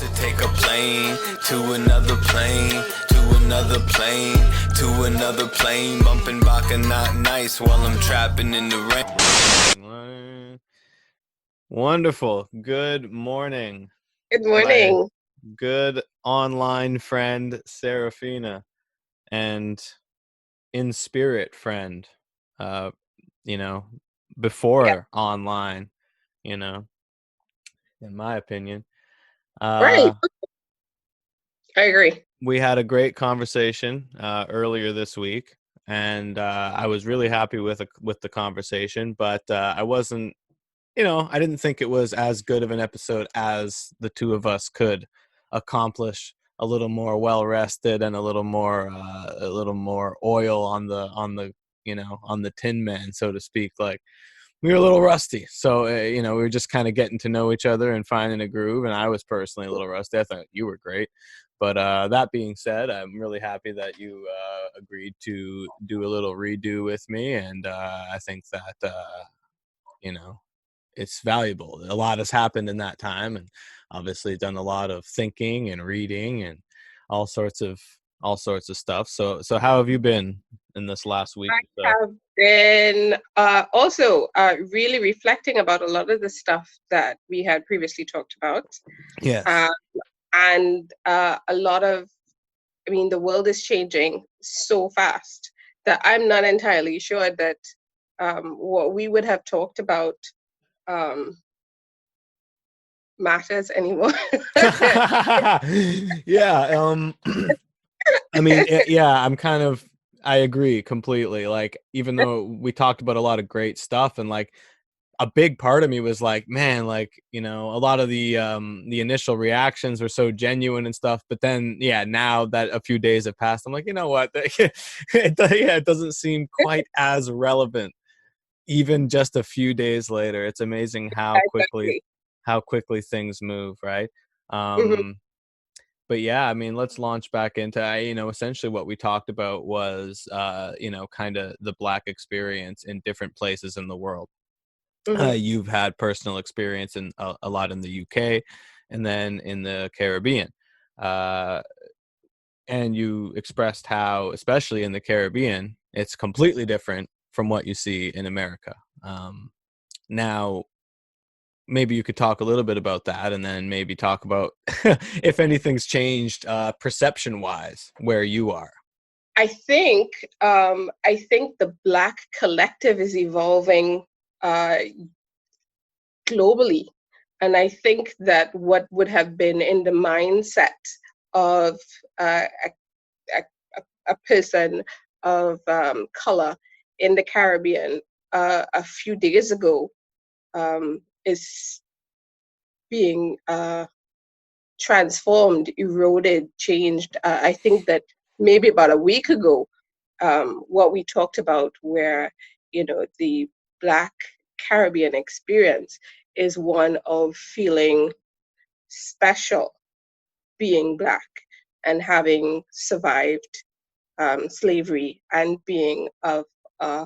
To take a plane to another plane, to another plane, to another plane, bumping Baka not nice while I'm trapping in the rain. Wonderful. Good morning. Good morning. Good online friend, Seraphina, and in spirit friend, uh, you know, Yeah, before online, you know, in my opinion. right. Uh, I agree. we had a great conversation earlier this week, and I was really happy with the conversation. But I wasn't, I didn't think it was as good of an episode as the two of us could accomplish. A little more well rested and a little more oil on the Tin Man, so to speak. Like, we were a little rusty. So, we were just kind of getting to know each other and finding a groove. And I was personally a little rusty. I thought you were great. But that being said, I'm really happy that you agreed to do a little redo with me. And I think that, you know, it's valuable. A lot has happened in that time. And obviously done a lot of thinking and reading and all sorts of stuff. So how have you been in this last week I or so? have been also really reflecting about a lot of the stuff that we had previously talked about. Yes. Uh, and a lot of, I mean, the world is changing so fast that I'm not entirely sure that what we would have talked about um, matters anymore. Yeah. I mean, yeah, I agree completely. Like, even though we talked about a lot of great stuff, and like a big part of me was like, man, like, a lot of the initial reactions were so genuine and stuff. But then, yeah, now that a few days have passed, I'm like, you know what? It doesn't seem quite as relevant, even just a few days later. It's amazing Exactly. how quickly things move, right? Mhm, But yeah, I mean, let's launch back into, essentially what we talked about was, kind of the Black experience in different places in the world. mhm. You've had personal experience in a lot in the UK and then in the Caribbean. Uh, and you expressed how, especially in the Caribbean, it's completely different from what you see in America. Now, maybe you could talk a little bit about that, and then maybe talk about if anything's changed perception wise where you are. I think the Black collective is evolving uh, globally. And I think that what would have been in the mindset of uh, a, a person of color in the Caribbean a few days ago is being transformed, eroded, changed. I think that maybe about a week ago, what we talked about, where the Black Caribbean experience is one of feeling special, being Black, and having survived slavery, and being of uh,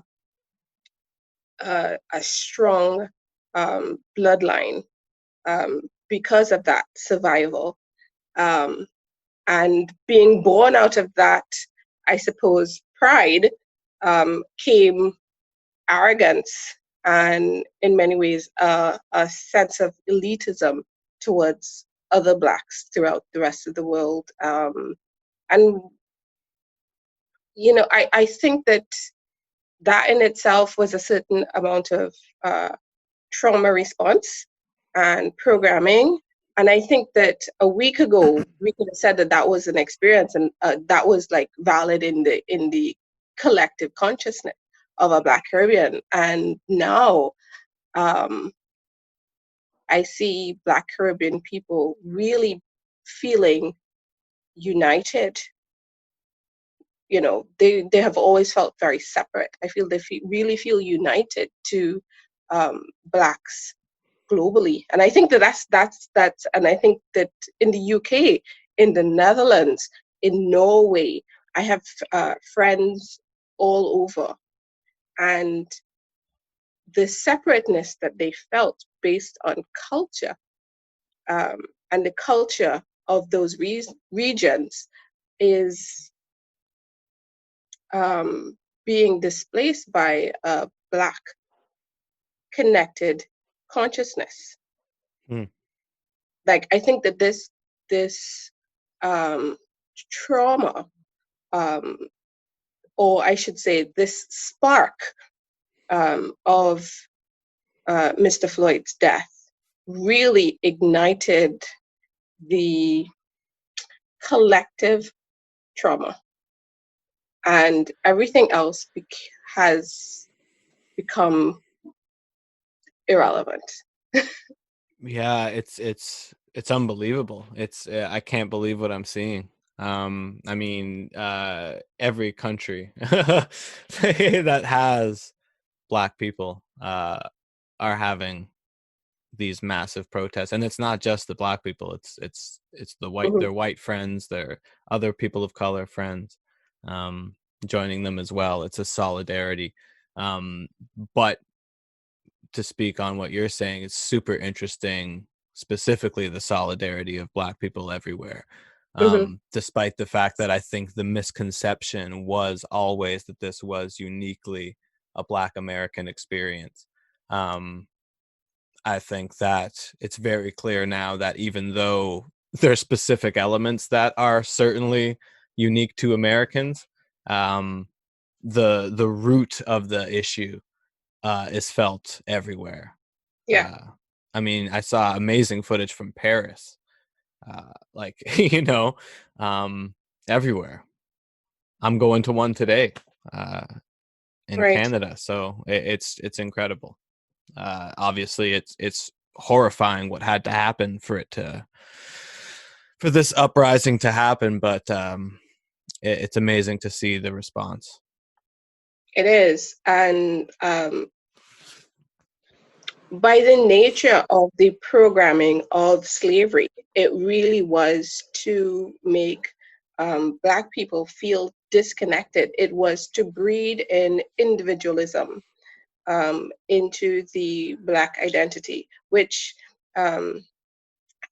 a strong bloodline because of that survival. Um, and being born out of that, I suppose, pride came arrogance, and in many ways a sense of elitism towards other Blacks throughout the rest of the world. And I think that that in itself was a certain amount of trauma response and programming. And I think that a week ago we could have said that that was an experience, and that was like valid in the collective consciousness of a Black Caribbean. And now um, I see Black Caribbean people really feeling united. They have always felt very separate. I feel they really feel united to Blacks globally. And I think that that's and I think that in the UK, in the Netherlands, in Norway, I have friends all over, and the separateness that they felt based on culture and the culture of those regions is being displaced by a Black connected consciousness. Mm. Like, I think that this um, trauma, um, or I should say, this spark of Mr. Floyd's death really ignited the collective trauma, and everything else has become irrelevant. Yeah, it's unbelievable. It's I can't believe what I'm seeing. I mean, every country that has Black people are having these massive protests, and it's not just the Black people. It's the white, Mhm, their white friends, their other people of color friends, um, joining them as well. It's a solidarity. But to speak on what you're saying, it's super interesting, specifically the solidarity of Black people everywhere. mhm, Despite the fact that I think the misconception was always that this was uniquely a Black American experience. Um, I think that it's very clear now that even though there's specific elements that are certainly unique to Americans, um, the root of the issue is felt everywhere. yeah, Uh, I mean, I saw amazing footage from Paris, like um, everywhere. I'm going to one today uh, in right. Canada, so it's incredible. Obviously, it's horrifying what had to happen for this uprising to happen, but it's amazing to see the response. It is, and by the nature of the programming of slavery, it really was to make Black people feel disconnected. It was to breed in individualism into the Black identity, which um,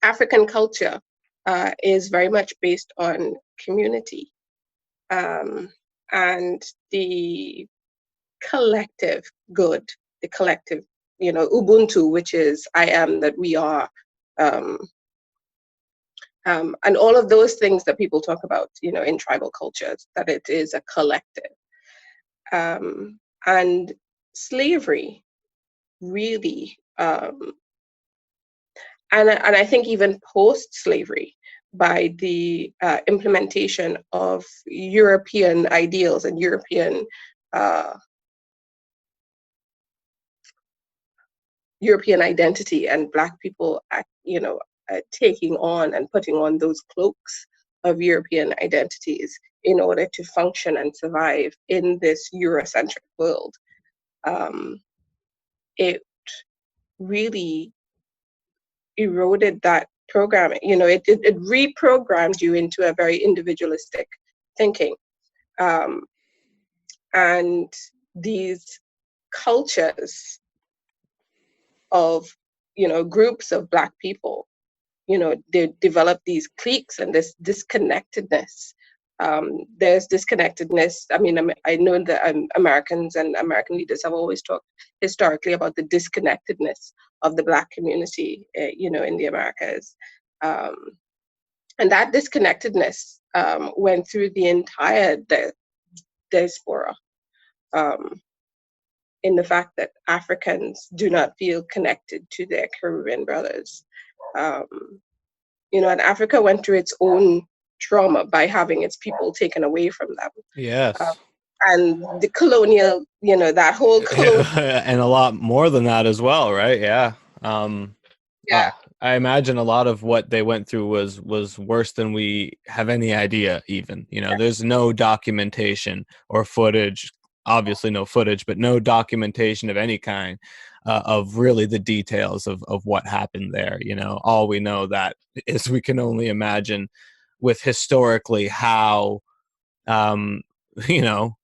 African culture is very much based on community um, and the collective good, the collective, Ubuntu, which is I am that we are, um, and all of those things that people talk about, in tribal cultures, that it is a collective. And slavery really, and I think even post-slavery, by the implementation of European ideals and uh, European identity, and Black people, taking on and putting on those cloaks of European identities in order to function and survive in this Eurocentric world. Um, it really eroded that programming. It reprogrammed you into a very individualistic thinking. Um, and these cultures of, groups of Black people, they develop these cliques and this disconnectedness. There's disconnectedness. I mean, I know that Americans and American leaders have always talked historically about the disconnectedness of the Black community, in the Americas. Um, and that disconnectedness went through the entire diaspora, um, in the fact that Africans do not feel connected to their Caribbean brothers. Um, and Africa went through its own trauma by having its people taken away from them. Uh, Yes. and the colonial, that whole colonial. And a lot more than that as well, right? Yeah. um Yeah, I imagine a lot of what they went through was worse than we have any idea. Even, there's no documentation or footage, obviously no footage, but no documentation of any kind of really the details of what happened there. All we know that is we can only imagine with historically how um you know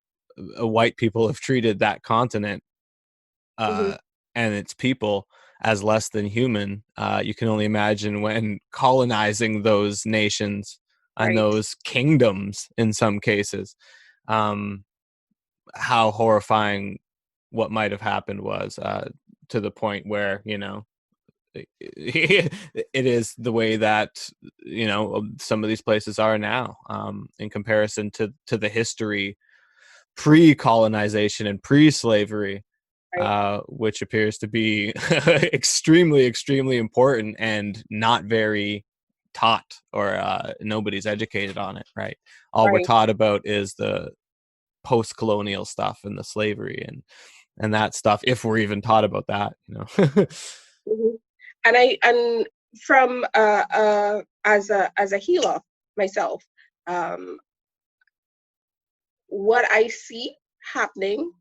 white people have treated that continent hmm uh, and its people. as less than human. You can only imagine when colonizing those nations and Right. those kingdoms in some cases, how horrifying what might have happened was, to the point where, it is the way that some of these places are now, in comparison to the history pre-colonization and pre-slavery, Right. which appears to be extremely, extremely important and not very taught, or nobody's educated on it, right? All we're Right. taught about is the post-colonial stuff and the slavery and that stuff, if we're even taught about that. Mhm. And from as a healer myself, um, what I see happening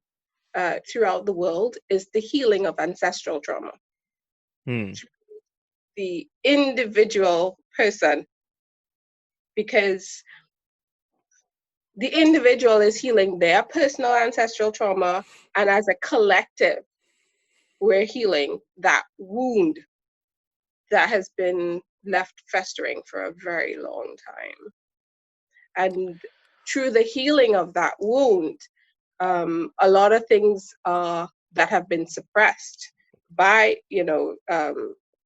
throughout the world is the healing of ancestral trauma. Hmm. The individual person, because the individual is healing their personal ancestral trauma, and as a collective, we're healing that wound that has been left festering for a very long time. And through the healing of that wound, a lot of things that have been suppressed by,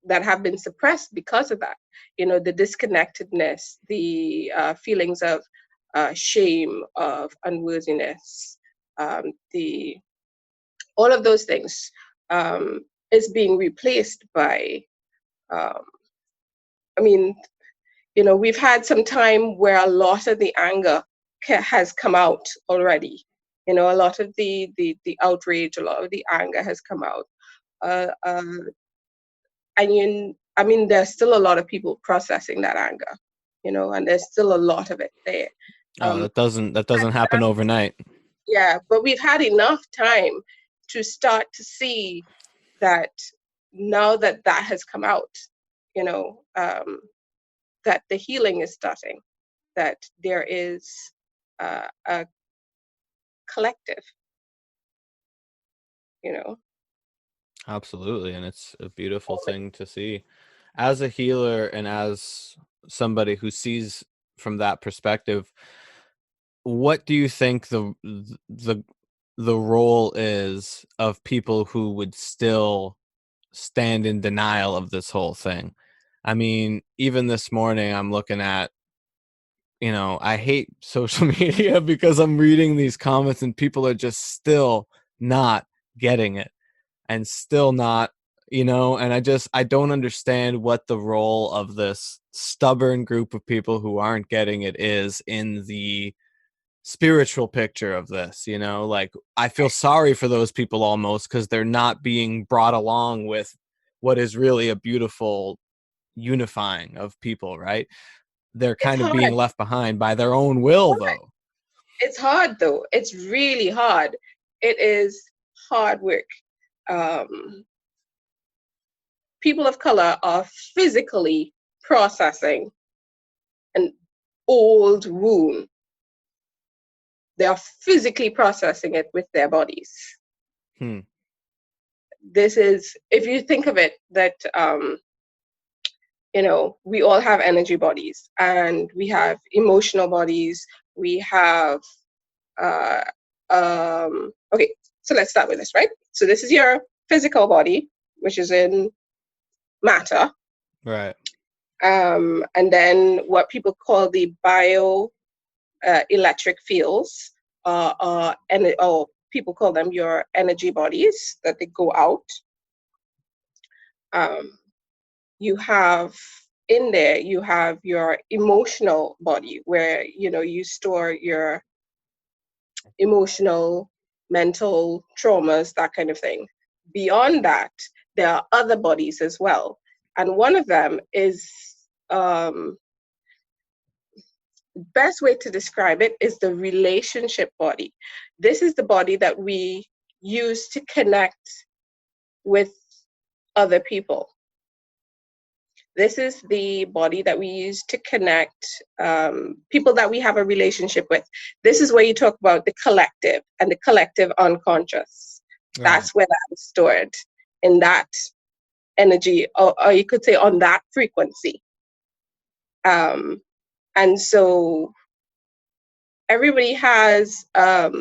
that have been suppressed because of that, the disconnectedness, the feelings of shame, of unworthiness, the all of those things is being replaced by, um, I mean, we've had some time where a lot of the anger has come out already. A lot of the outrage, a lot of the anger has come out. I mean, there's still a lot of people processing that anger, and there's still a lot of it there. Oh, Um, that doesn't happen overnight. yeah, but we've had enough time to start to see that now that that has come out, you know, um, that the healing is starting, that there is a collective, you know. Absolutely, and it's a beautiful thing to see. As a healer and as somebody who sees from that perspective, what do you think the role is of people who would still stand in denial of this whole thing? I mean, even this morning I'm looking at, I hate social media because I'm reading these comments and people are just still not getting it, and still not, and I don't understand what the role of this stubborn group of people who aren't getting it is in the spiritual picture of this. Like, I feel sorry for those people almost, because they're not being brought along with what is really a beautiful unifying of people, right? They're It's kind of being hard. left behind by their own will, though. It's hard though. It's really hard. It is hard work. Um, People of color are physically processing an old wound. They are physically processing it with their bodies. Hmm. This is, if you think of it, that we all have energy bodies and we have emotional bodies. We have uh, okay. So let's start with this, right? So this is your physical body, which is in matter, Right. and then what people call the bio electric fields, or people call them your energy bodies that they go out. Um, you have in there, you have your emotional body where you store your emotional, mental traumas, that kind of thing. Beyond that, there are other bodies as well, and one of them is, um, best way to describe it is the relationship body. This is the body that we use to connect with other people. This is the body that we use to connect people that we have a relationship with. This is where you talk about the collective and the collective unconscious. Right. That's where that is stored in that energy, or you could say on that frequency. And so everybody has a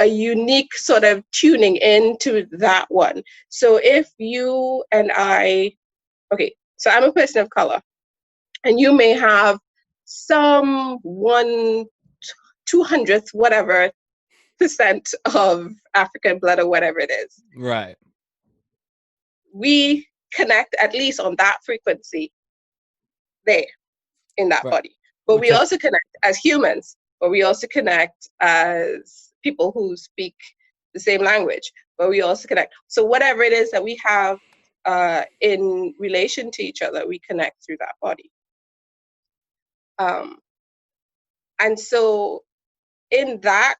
unique sort of tuning into that one. So if you and I, okay, so I'm a person of color, and you may have some 1/200th, whatever percent of African blood or whatever it is. Right. We connect at least on that frequency there in that Right. body. But Which we also connect as humans, but we also connect as people who speak the same language, but we also connect. So whatever it is that we have in relation to each other, we connect through that body. And so in that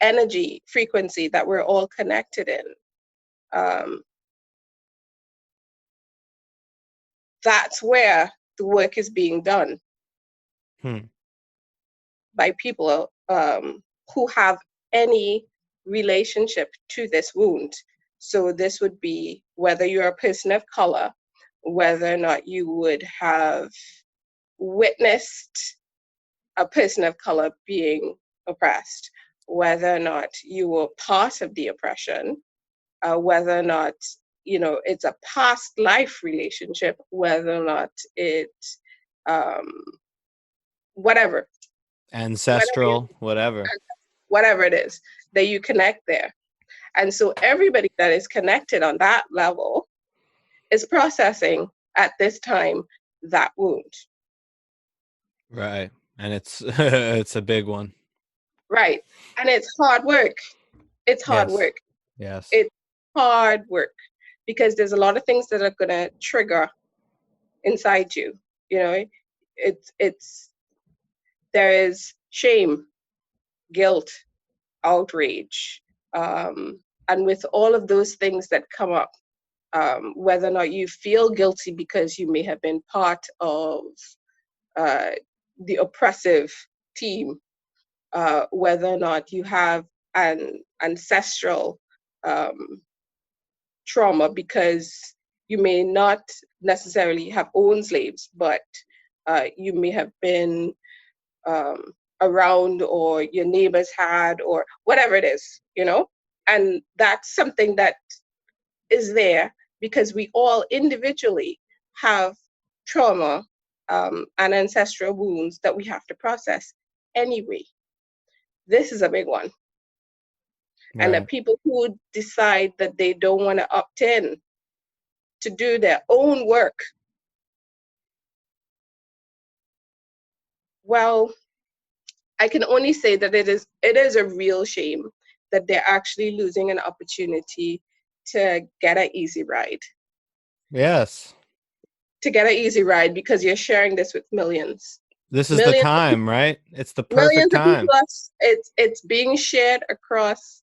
energy frequency that we're all connected in, that's where the work is being done by people who have any relationship to this wound. So this would be whether you're a person of color, whether or not you would have witnessed a person of color being oppressed, whether or not you were part of the oppression, whether or not, you know, it's a past life relationship, whether or not it, whatever, ancestral, whatever. whatever it is that you connect there. And so everybody that is connected on that level is processing at this time that wound. Right. And it's it's a big one. Right. And it's hard work. It's hard Yes. work. Yes. It's hard work because there's a lot of things that are going to trigger inside you. You know, it's there is shame, guilt, outrage, and with all of those things that come up, whether or not you feel guilty because you may have been part of the oppressive team, whether or not you have an ancestral trauma because you may not necessarily have owned slaves, but you may have been around, or your neighbors had, or whatever it is, you know? And that's something that is there because we all individually have trauma and ancestral wounds that we have to process anyway. This is a big one. And the Right. people who decide that they don't want to opt in to do their own work, well, I can only say that it is a real shame that they're actually losing an opportunity to get an easy ride. Yes. To get an easy ride because you're sharing this with millions. This is the Millions of time, people, right? It's the perfect millions of time. people. It's being shared across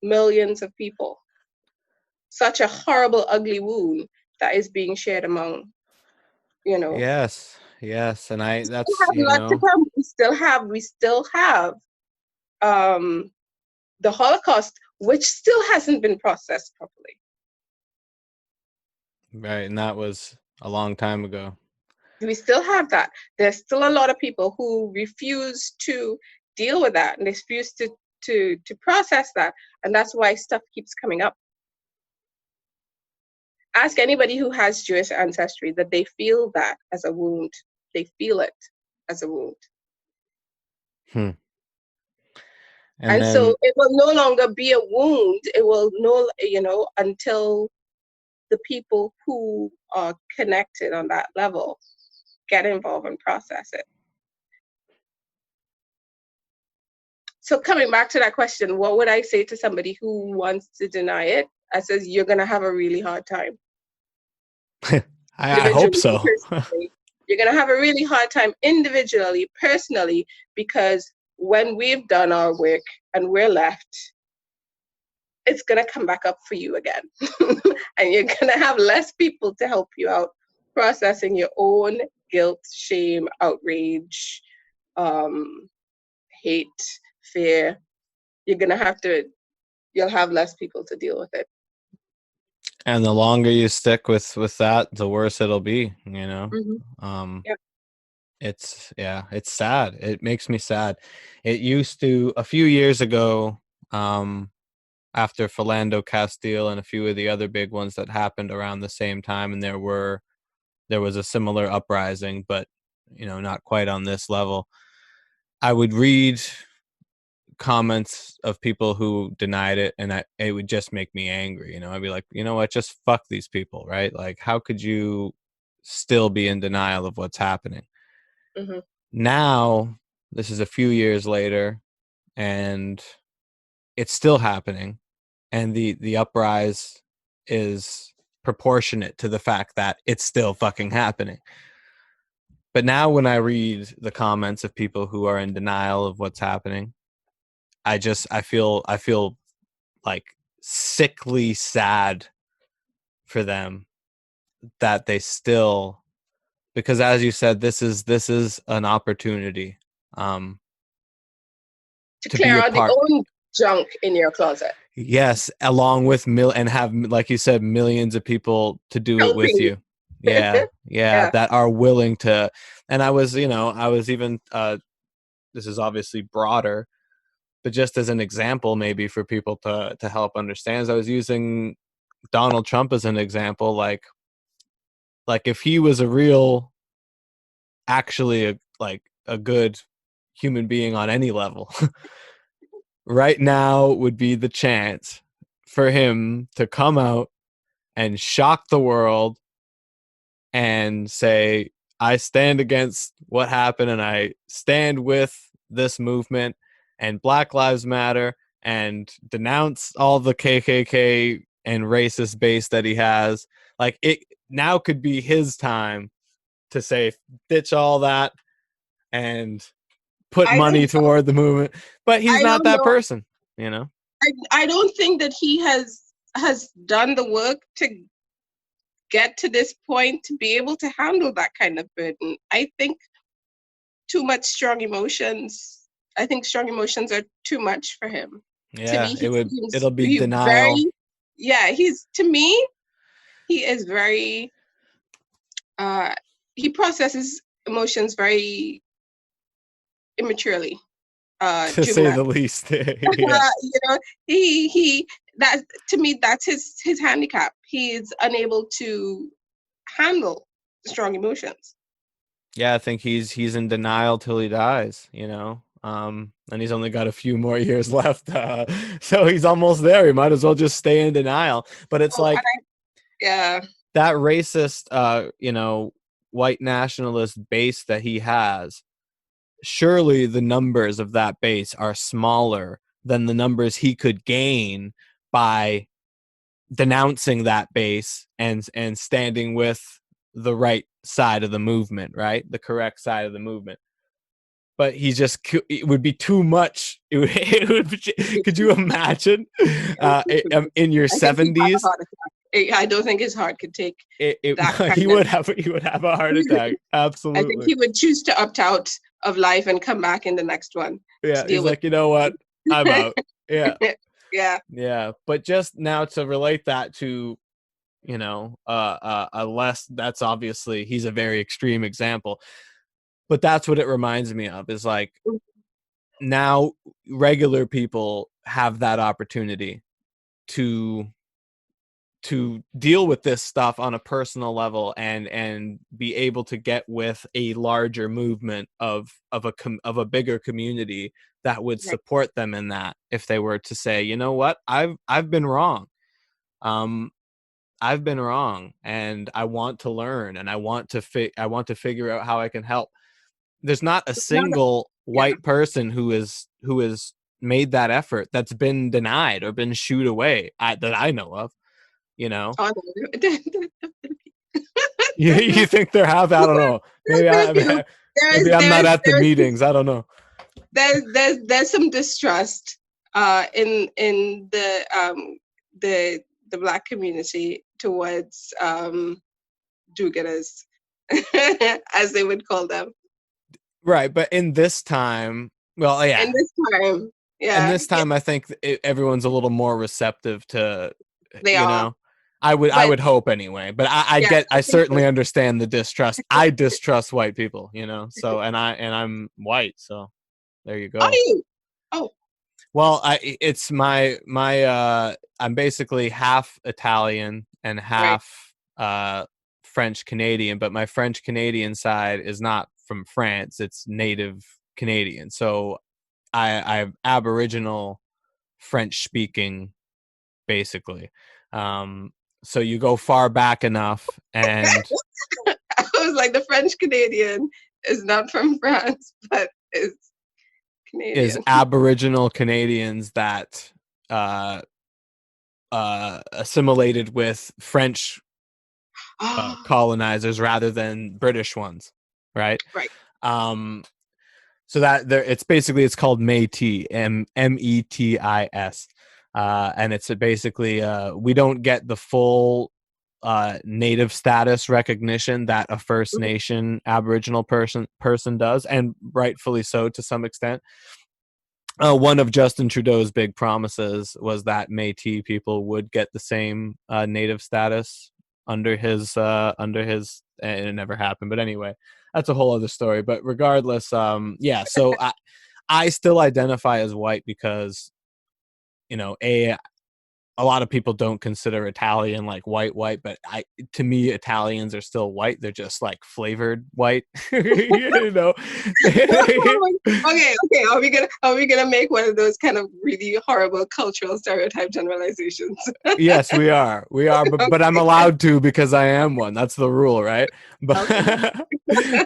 millions of people. Such a horrible, ugly wound that is being shared among, you know. Yes. Yes. And I We that's, have you lots to know, come. We still have um, the Holocaust, which still hasn't been processed properly. right, and that was a long time ago. We still have that. There's still a lot of people who refuse to deal with that, and they refuse to process that, and that's why stuff keeps coming up. Ask anybody who has Jewish ancestry that they feel that as a wound. They feel it as a wound. Hmm. And And so then it will no longer be a wound. It will no, you know, until the people who are connected on that level get involved and process it. So coming back to that question, what would I say to somebody who wants to deny it? I says, you're going to have a really hard time. I hope Individually and so. personally. You're going to have a really hard time individually, personally, because when we've done our work and we're left, it's going to come back up for you again. And you're going to have less people to help you out processing your own guilt, shame, outrage, hate, fear. You'll have less people to deal with it. And the longer you stick with that, the worse it'll be, Mm-hmm. um Yeah. it's sad. It makes me sad. It used to, a few years ago, um after Philando Castile and a few of the other big ones that happened around the same time, and there was a similar uprising, but not quite on this level. I would read comments of people who denied it, and it would just make me angry. I'd be like, you know what, just fuck these people, right? Like, how could you still be in denial of what's happening? Mm-hmm. Now, this is a few years later, and it's still happening, and the uprise is proportionate to the fact that it's still fucking happening. But now when I read the comments of people who are in denial of what's happening, I feel like sickly sad for them, that they still, because as you said, this is an opportunity, um To to be clear a out the part. own junk in your closet. Yes, along with and have, like you said, millions of people to do it with Helping. you. Yeah, yeah, Yeah. that are willing to. And I was even, this is obviously broader, but just as an example, maybe for people to help understand, as I was using Donald Trump as an example, like if he was a real, actually a good human being on any level, right now would be the chance for him to come out and shock the world and say, I stand against what happened, and I stand with this movement and Black Lives Matter, and denounce all the KKK and racist base that he has. Like, it now could be his time to say, ditch all that and put I money don't toward the movement. But he's I not don't that know. person, you know? I don't think that he has done the work to get to this point to be able to handle that kind of burden. I think too much strong emotions. I think strong emotions are too much for him. To Yeah, me, he seems it'll be denial. yeah, he's to me, he is very uh he processes emotions very immaturely, To say juvenile. the least. Yeah. You know, he that to me that's his handicap. He is unable to handle strong emotions. Yeah, I think he's in denial till he dies, and he's only got a few more years left. So he's almost there. He might as well just stay in denial. But it's Oh, and like yeah, that racist, white nationalist base that he has. Surely the numbers of that base are smaller than the numbers he could gain by denouncing that base and standing with the right side of the movement, right? The correct side of the movement. But it would be too much. Could you imagine, in your I think he'd have a 70s? heart attack. I don't think his heart could take that He kind of. would have a heart attack. I think Absolutely. he would choose to opt out of life and come back in the next one to Yeah, deal he's with. like, you know what? I'm out. Yeah, Yeah, yeah. But just now to relate that to, a less, that's obviously, he's a very extreme example, but that's what it reminds me of, is like, now regular people have that opportunity to deal with this stuff on a personal level, and be able to get with a larger movement of a bigger community that would right. support them in that, if they were to say, you know what, I've been wrong. um I've been wrong, and I want to learn, and I want to figure out how I can help. There's not a Not a, single yeah. white person who has made that effort that's been denied or been shooed away, that I know of. You know, Oh, no. you think there have? I don't know. Maybe There's a few. maybe I'm not at the There's meetings. I don't know. there's some distrust in the black community towards do-gooders, as they would call them. Right, but in this time, well, yeah, And this time, and yeah, this time I think everyone's a little more receptive to, they you are. know. I But would hope anyway, but yeah, I I think so. certainly understand the distrust. I distrust white people, you know. So and I'm white, so there you Are go. you? Oh, Well, it's I'm basically half Italian and right. half French Canadian, but my French Canadian side is not from France, it's native Canadian. So I'm Aboriginal French speaking basically. Um, so you go far back enough, and I was like, the French Canadian is not from France, but is is Canadian. Aboriginal Canadians that uh, assimilated with French Oh, colonizers rather than British ones, right? right. Um, so that there, it's basically it's called Métis, Metis, and it's basically we don't get the full native status recognition that a First Mhm. Nation Aboriginal person does, and rightfully so to some extent. One of Justin Trudeau's big promises was that Métis people would get the same native status under his, and it never happened. But anyway, that's a whole other story. But regardless, yeah. So I still identify as white because a lot of people don't consider Italian like white, but to me Italians are still white. They're just like flavored white, you know. Okay, okay. Are we gonna make one of those kind of really horrible cultural stereotype generalizations? Yes, we are, but I'm Okay, allowed to because I am one. That's the rule, right? But okay.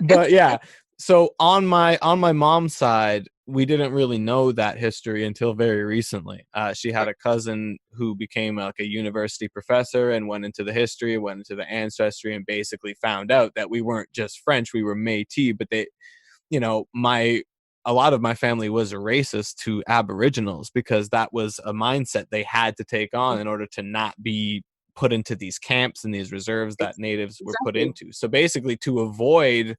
but yeah. So on my mom's side, we didn't really know that history until very recently. She had Right. a cousin who became like a university professor and went into the history, went into the ancestry, and basically found out that we weren't just French, we were Métis. But they, my a lot of my family was racist to Aboriginals because that was a mindset they had to take on in order to not be put into these camps and these reserves that natives were put Exactly. into. So basically, to avoid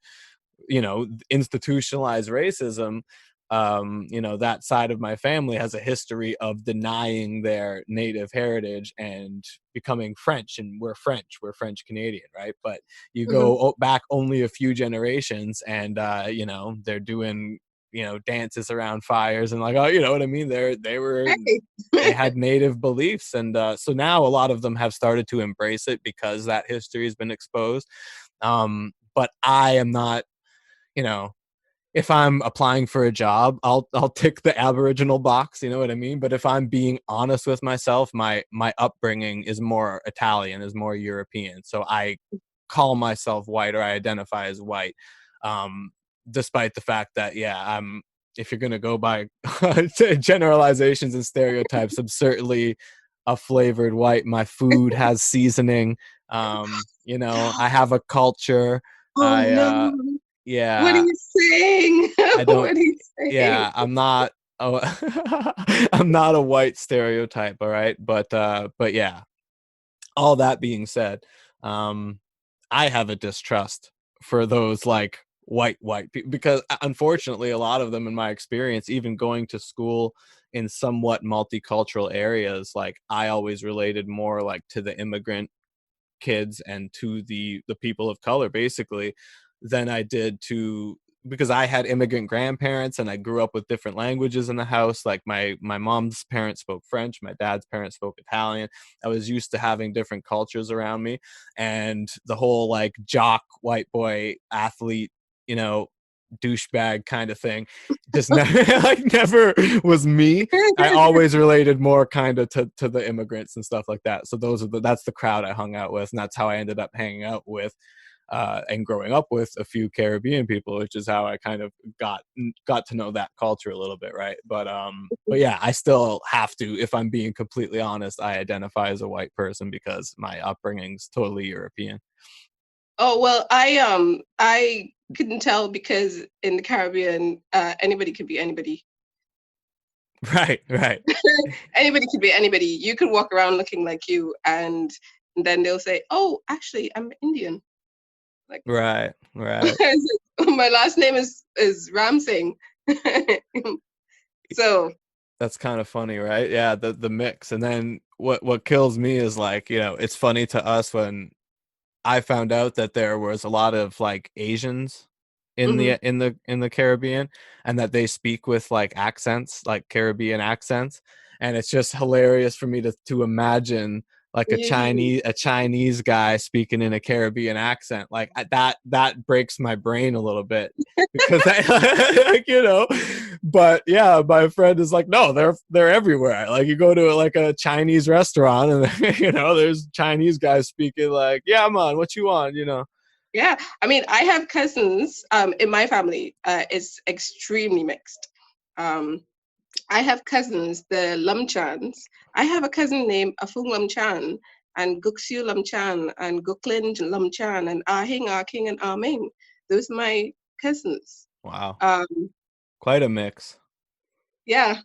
institutionalized racism, that side of my family has a history of denying their native heritage and becoming French, and we're French Canadian, right? But you Mhm. go back only a few generations, and they're doing dances around fires and like, oh, you know what I mean, Hey. they had native beliefs, and so now a lot of them have started to embrace it because that history has been exposed. But I am not, you know, if I'm applying for a job, I'll tick the Aboriginal box, you know what I mean? But if I'm being honest with myself, my upbringing is more Italian, is more European. So I call myself white, or I identify as white. Um, Despite the fact that, yeah, if you're gonna go by generalizations and stereotypes, I'm certainly a flavored white. My food has seasoning. I have a culture. Oh I no. What are yeah, you saying? I don't. What are you saying? Yeah, I'm not. Oh, I'm not a white stereotype. All right, but yeah. All that being said, um, I have a distrust for those like white people because unfortunately, a lot of them, in my experience, even going to school in somewhat multicultural areas, like I always related more like to the immigrant kids and to the people of color basically than I did to, because I had immigrant grandparents and I grew up with different languages in the house. Like my mom's parents spoke French, my dad's parents spoke Italian. I was used to having different cultures around me, and the whole like jock white boy athlete, you know, douchebag kind of thing just never like never was me. I always related more kind of to the immigrants and stuff like that. So that's the crowd I hung out with, and that's how I ended up hanging out with and growing up with a few Caribbean people, which is how I kind of got to know that culture a little bit, right? But yeah, I still have to, if I'm being completely honest, I identify as a white person because my upbringing's totally European. Oh well, I couldn't tell because in the Caribbean, anybody could be anybody. Right, right, Anybody could be anybody. You could walk around looking like you, and then they'll say, "Oh, actually, I'm Indian." Like, right, right. my last name is Ram Singh. So That's kind of funny, right? Yeah, the mix. And then what kills me is like, it's funny to us when I found out that there was a lot of like Asians in Hmm. the Caribbean, and that they speak with like accents, like Caribbean accents, and it's just hilarious for me to imagine like a Chinese guy speaking in a Caribbean accent. Like that breaks my brain a little bit because I like, but yeah, my friend is like, no, they're everywhere. Like you go to like a Chinese restaurant and there's Chinese guys speaking like, yeah, man, what you want. Yeah, I mean, I have cousins in my family. It's extremely mixed. Um, I have cousins, the Lumchans. I have a cousin named Afung Lumchan and Guxiu Lumchan and Guklin Lumchan and Ahing, Aking, and Aming. Those are my cousins. Wow, Um, quite a mix. yeah,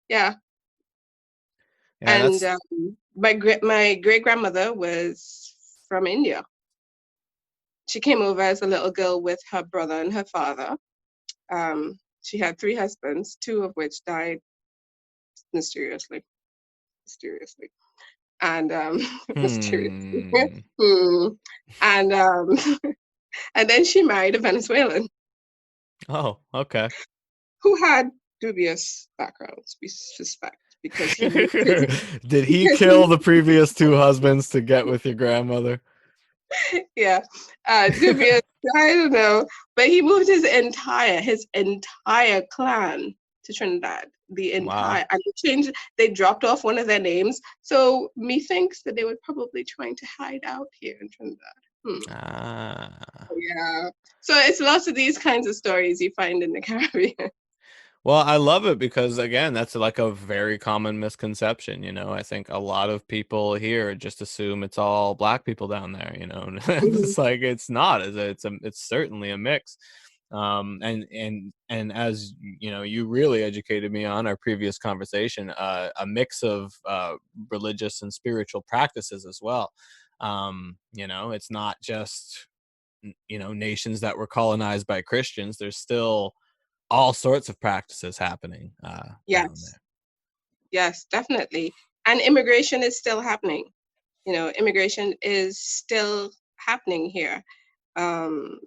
yeah. Yeah, And that's my great grandmother was from India. She came over as a little girl with her brother and her father. She had three husbands, two of which died mysteriously, mysteriously, and mysteriously. hmm. Hmm. And and then she married a Venezuelan Oh, okay. who had dubious backgrounds, we suspect, because he moved his Did he because he kill the previous two husbands to get with your grandmother? yeah, dubious. I don't know, but he moved his entire clan to Trinidad. The Wow. entire and they changed. They dropped off one of their names, so methinks that they were probably trying to hide out here in Trinidad. Hmm. Ah. Yeah. So it's lots of these kinds of stories you find in the Caribbean. Well, I love it because again, that's like a very common misconception. I think a lot of people here just assume it's all black people down there. And Mhm. it's like it's not. It's certainly a mix. And as you really educated me on our previous conversation, a mix of religious and spiritual practices as well. It's not just nations that were colonized by Christians. There's still all sorts of practices happening down Yes. there. Yes, definitely. And immigration is still happening. Immigration is still happening here. Um,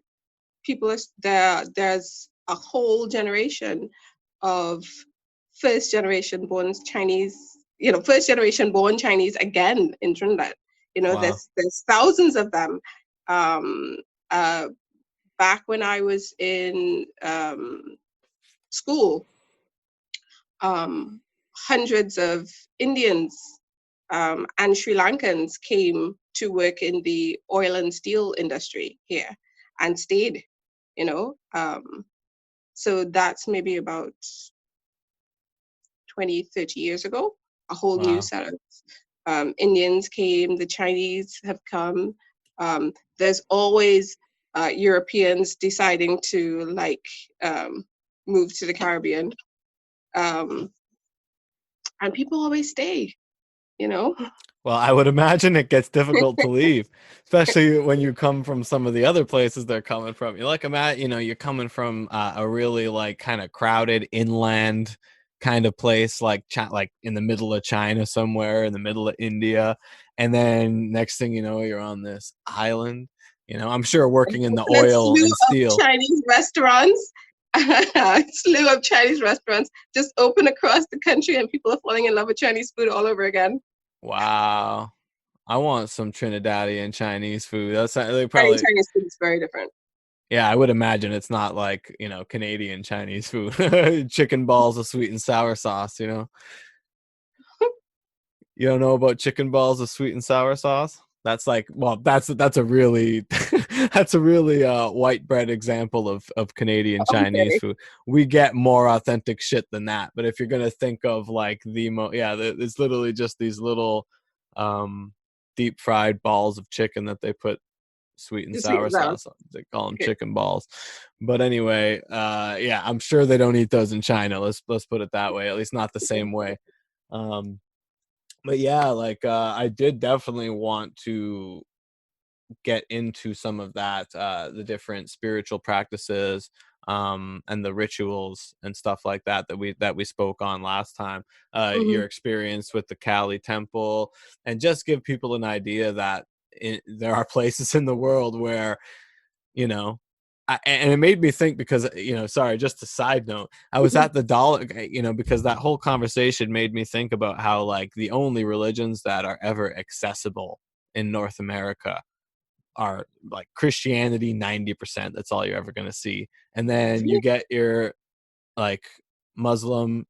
people are there's a whole generation of first generation born Chinese, first generation born Chinese again in Trinidad. Wow. There's thousands of them. Um, uh, Back when I was in school, um, hundreds of Indians and Sri Lankans came to work in the oil and steel industry here and stayed, you know. So that's maybe about 20, 30 years ago, a whole new Wow. set of Indians came, the Chinese have come. There's always Europeans deciding to um, move to the Caribbean. Um, and people always stay, you know? Well, I would imagine it gets difficult to leave, especially when you come from some of the other places they're coming from. You like, you're coming from a really like kind of crowded inland kind of place, like like in the middle of China somewhere, in the middle of India, and then next thing you know, you're on this island. I'm sure working in the And a oil slew and of steel. Chinese restaurants, a slew of Chinese restaurants just open across the country, and people are falling in love with Chinese food all over again. Wow. I want some Trinidadian Chinese food. That's they Chinese probably. Chinese food is very different. Yeah, I would imagine it's not like, Canadian Chinese food. Chicken balls of sweet and sour sauce. You don't know about chicken balls of sweet and sour sauce? That's like, well, that's a really that's a really white bread example of Canadian Chinese Okay. food. We get more authentic shit than that. But if you're gonna think of like yeah, it's literally just these little um deep fried balls of chicken that they put sweet and The sweet sour and sour. sauce. They call them Okay. chicken balls. But anyway, yeah, I'm sure they don't eat those in China. Let's put it that way. At least not the same way. Um, but yeah, like I did definitely want to get into some of that, the different spiritual practices, and the rituals and stuff like that that we spoke on last time. Mm-hmm. Your experience with the Kali temple, and just give people an idea that there are places in the world where, you know, and it made me think because, sorry, just a side note, I was Mm-hmm. at the dollar, because that whole conversation made me think about how, like, the only religions that are ever accessible in North America are like Christianity, 90%. That's all you're ever going to see. And then you get your, like, Muslim,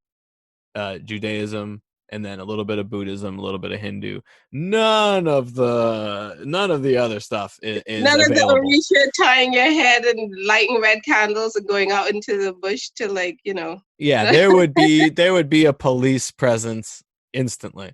Judaism, and then a little bit of Buddhism, a little bit of Hindu. None of the other stuff is None of the available. Orisha tying your head and lighting red candles and going out into the bush to, like, Yeah, there would be a police presence instantly,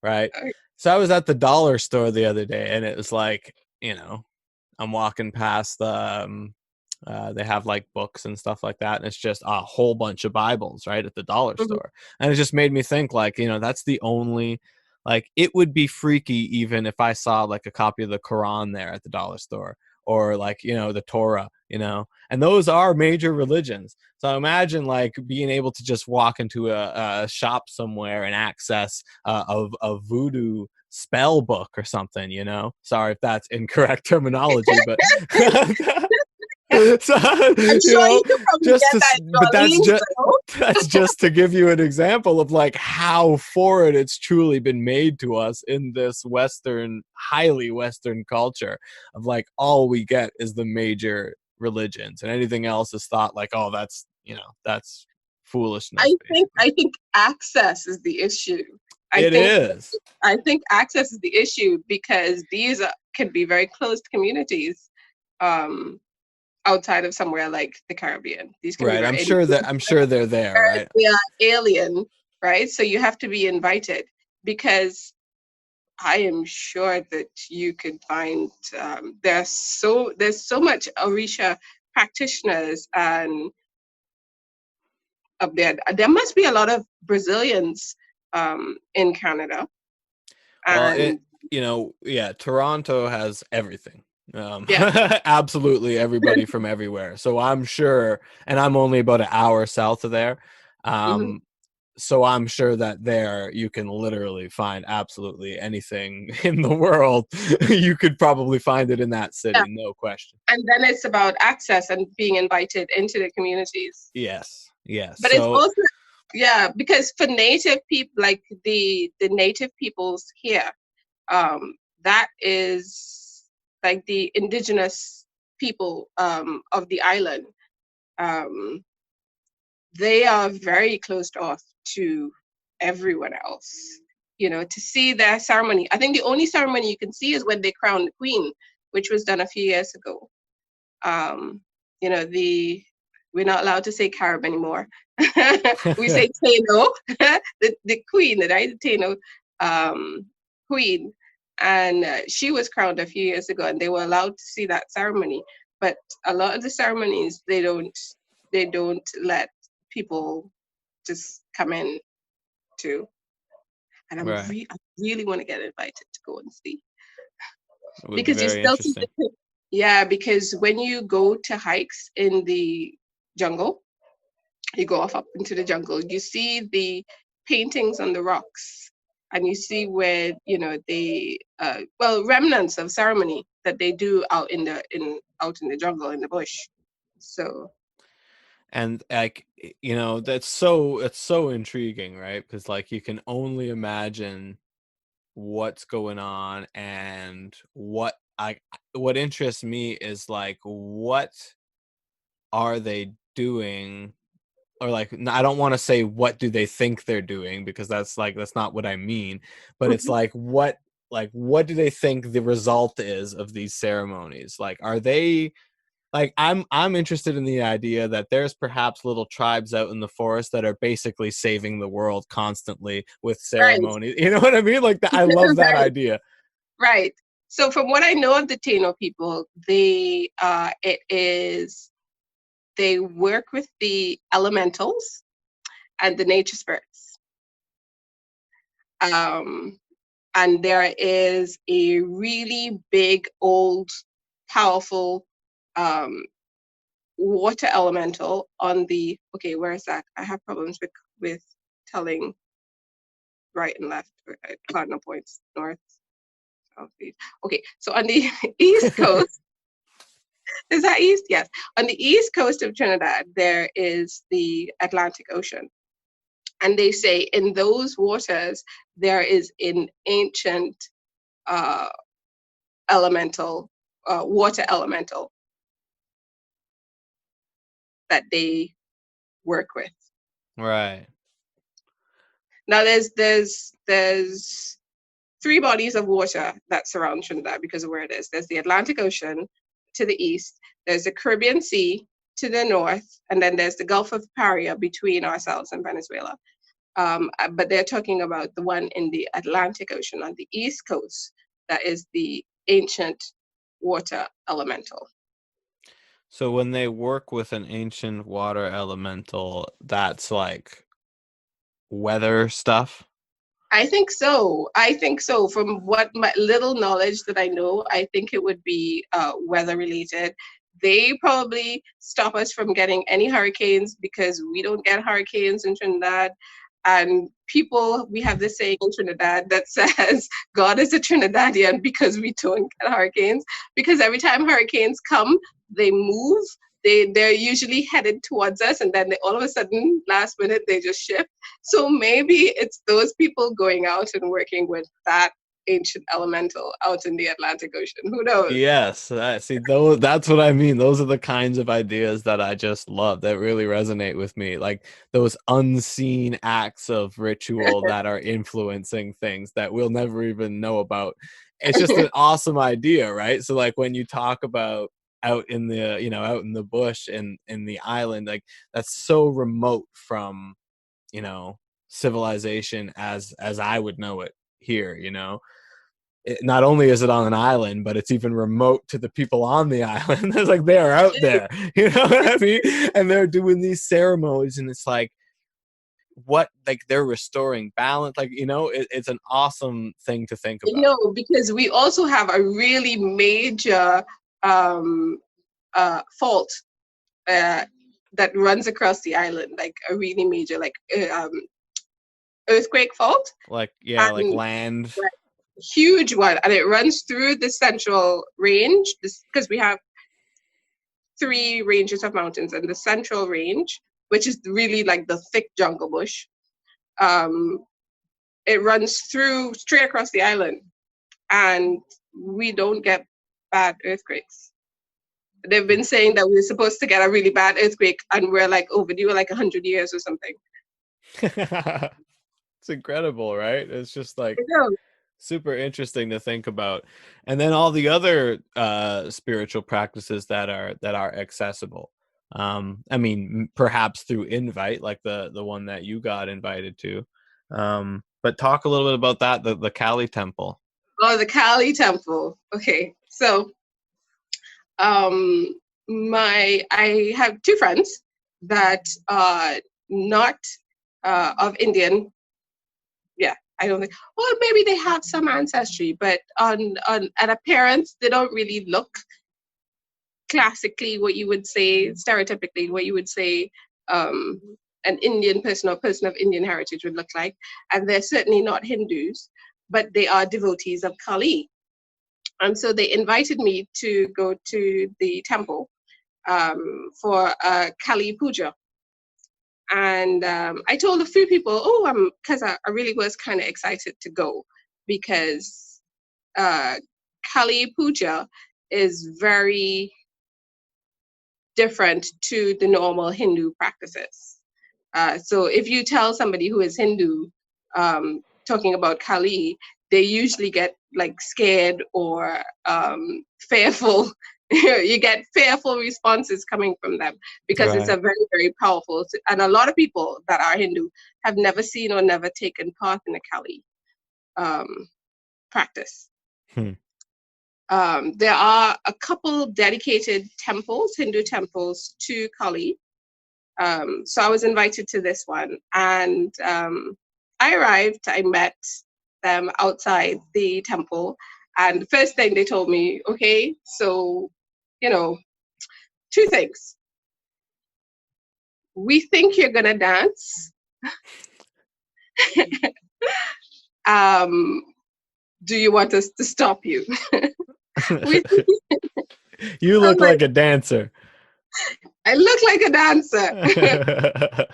right? So I was at the dollar store the other day, and it was like, I'm walking past they have like books and stuff like that, and it's just a whole bunch of Bibles right at the dollar Mhm. store. And it just made me think, like, that's the only, like, it would be freaky even if I saw like a copy of the Quran there at the dollar store, or like, the Torah, and those are major religions. So imagine like being able to just walk into a shop somewhere and access a voodoo spell book or something. Sorry if that's incorrect terminology, but so, I'm you sure know you could probably just get to, that in but that's Orleans, just though. that's just to give you an example of like how foreign it's truly been made to us in this highly Western culture, of like all we get is the major religions, and anything else is thought like, oh, that's foolishness, basically. I think access is the issue. I It think is. I think access is the issue because these can be very closed communities, um, outside of somewhere like the Caribbean. These can be Right. very, I'm sure they're there, right? they are alien, right? So you have to be invited because I am sure that you could find, there's so much Orisha practitioners, and up there. There must be a lot of Brazilians, in Canada, Well, and yeah, Toronto has everything. yeah. Absolutely everybody from everywhere. So I'm sure, and I'm only about an hour south of there. Mhm. Um, so I'm sure that there you can literally find absolutely anything in the world. You could probably find it in that Yeah. city, no question. And then it's about access and being invited into the communities. Yes, yes. But it's So, also, yeah, because for native people, like the native peoples here, that is like the indigenous people, of the island. Um, they are very closed off to everyone else. To see their ceremony, I think the only ceremony you can see is when they crown the queen, which was done a few years ago. Um, the we're not allowed to say Carib anymore. We say Tano, the queen, right? The Tano, queen, and she was crowned a few years ago, and they were allowed to see that ceremony. But a lot of the ceremonies, they don't let people just come in to. And right, I really want to get invited to go and see, it would be because you very still see interesting. yeah, because when you go to hikes in the jungle, you go off up into the jungle, you see the paintings on the rocks, and you see where they remnants of ceremony that they do out in the jungle, in the bush. So And like, that's so it's so intriguing, right? Because like you can only imagine what's going on, and what interests me is like, what are they doing? Or like, I don't want to say what do they think they're doing, because that's not what I mean, but it's mhm, like what do they think the result is of these ceremonies? Like, are they, like, I'm interested in the idea that there's perhaps little tribes out in the forest that are basically saving the world constantly with right. ceremonies. You know what I mean? Like, I love that Right, idea. right. So from what I know of the Taino people, they work with the elementals and the nature spirits. Um, and there is a really big, old, powerful, um, water elemental on the, okay, where is that? I have problems with telling right and left, cardinal points, north, south, east. Okay, so on the east coast, is that east? Yes. On the east coast of Trinidad, there is the Atlantic Ocean. And they say in those waters, there is an ancient uh, elemental, water elemental that they work with. Right. Now there's three bodies of water that surround Trinidad because of where it is. There's the Atlantic Ocean to the east, there's the Caribbean Sea to the north, and then there's the Gulf of Paria between ourselves and Venezuela. But they're talking about the one in the Atlantic Ocean on the east coast that is the ancient water elemental. So when they work with an ancient water elemental, that's like weather stuff. I think so. I think so. From what my little knowledge that I know, I think it would be weather related. They probably stop us from getting any hurricanes because we don't get hurricanes in Trinidad. And people, we have this saying in Trinidad that says, God is a Trinidadian because we don't get hurricanes. Because every time hurricanes come, they move. They're usually headed towards us, and then all of a sudden, last minute, they just shift. So maybe it's those people going out and working with that ancient elemental out in the Atlantic Ocean. Who knows? Yes, see, those, that's what I mean. Those are the kinds of ideas that I just love, that really resonate with me. Like those unseen acts of ritual that are influencing things that we'll never even know about. It's just an awesome idea, right? So like when you talk about out in the, out in the bush and in the island, like that's so remote from, civilization as I would know it here. Not only is it on an island, but it's even remote to the people on the island. It's like they are out there, you know what I mean? And they're doing these ceremonies, and it's like, what, like they're restoring balance, like it's an awesome thing to think about. Because we also have a really major um, fault that runs across the island, like a really major, like earthquake fault, Like, yeah, like and land. huge one, and it runs through the central range. Because we have three ranges of mountains, and the central range, which is really like the thick jungle bush, um, it runs through straight across the island, and we don't get bad earthquakes. They've been saying that we're supposed to get a really bad earthquake, and we're like overdue, like 100 years or something. It's incredible, right? It's just like Yeah. super interesting to think about. And then all the other spiritual practices that are accessible. I mean, perhaps through invite, like the one that you got invited to. But talk a little bit about that, the Kali temple. Oh, the Kali temple. Okay, so um, I have two friends that are not of Indian. Yeah, I don't think. Well, maybe they have some ancestry, but on at appearance, they don't really look classically what you would say, stereotypically what you would say um, an Indian person or person of Indian heritage would look like. And they're certainly not Hindus, but they are devotees of Kali. And so they invited me to go to the temple for Kali Puja. And I told a few people, because I really was kind of excited to go because Kali Puja is very different to the normal Hindu practices. So if you tell somebody who is Hindu talking about Kali, they usually get like scared or fearful. You get fearful responses coming from them because it's a Right. very, very powerful. And a lot of people that are Hindu have never seen or never taken part in a Kali practice. Hmm. There are a couple dedicated temples, Hindu temples to Kali. So I was invited to this one, and I arrived. I met them outside the temple, and the first thing they told me, okay, so two things. we think you're gonna dance. um, do you want us to stop you? we, You I was look like, like a dancer. I look like a dancer.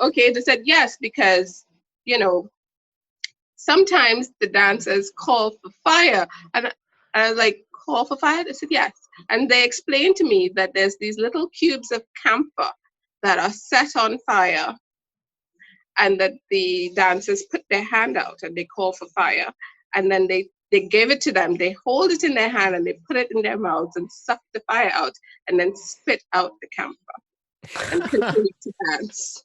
Okay, they said yes, because, you know, sometimes the dancers call for fire. And I was like, call for fire? They said yes. And they explained to me that there's these little cubes of camphor that are set on fire, and that the dancers put their hand out and they call for fire. And then they give it to them. They hold it in their hand and they put it in their mouths and suck the fire out and then spit out the camphor and continue to dance.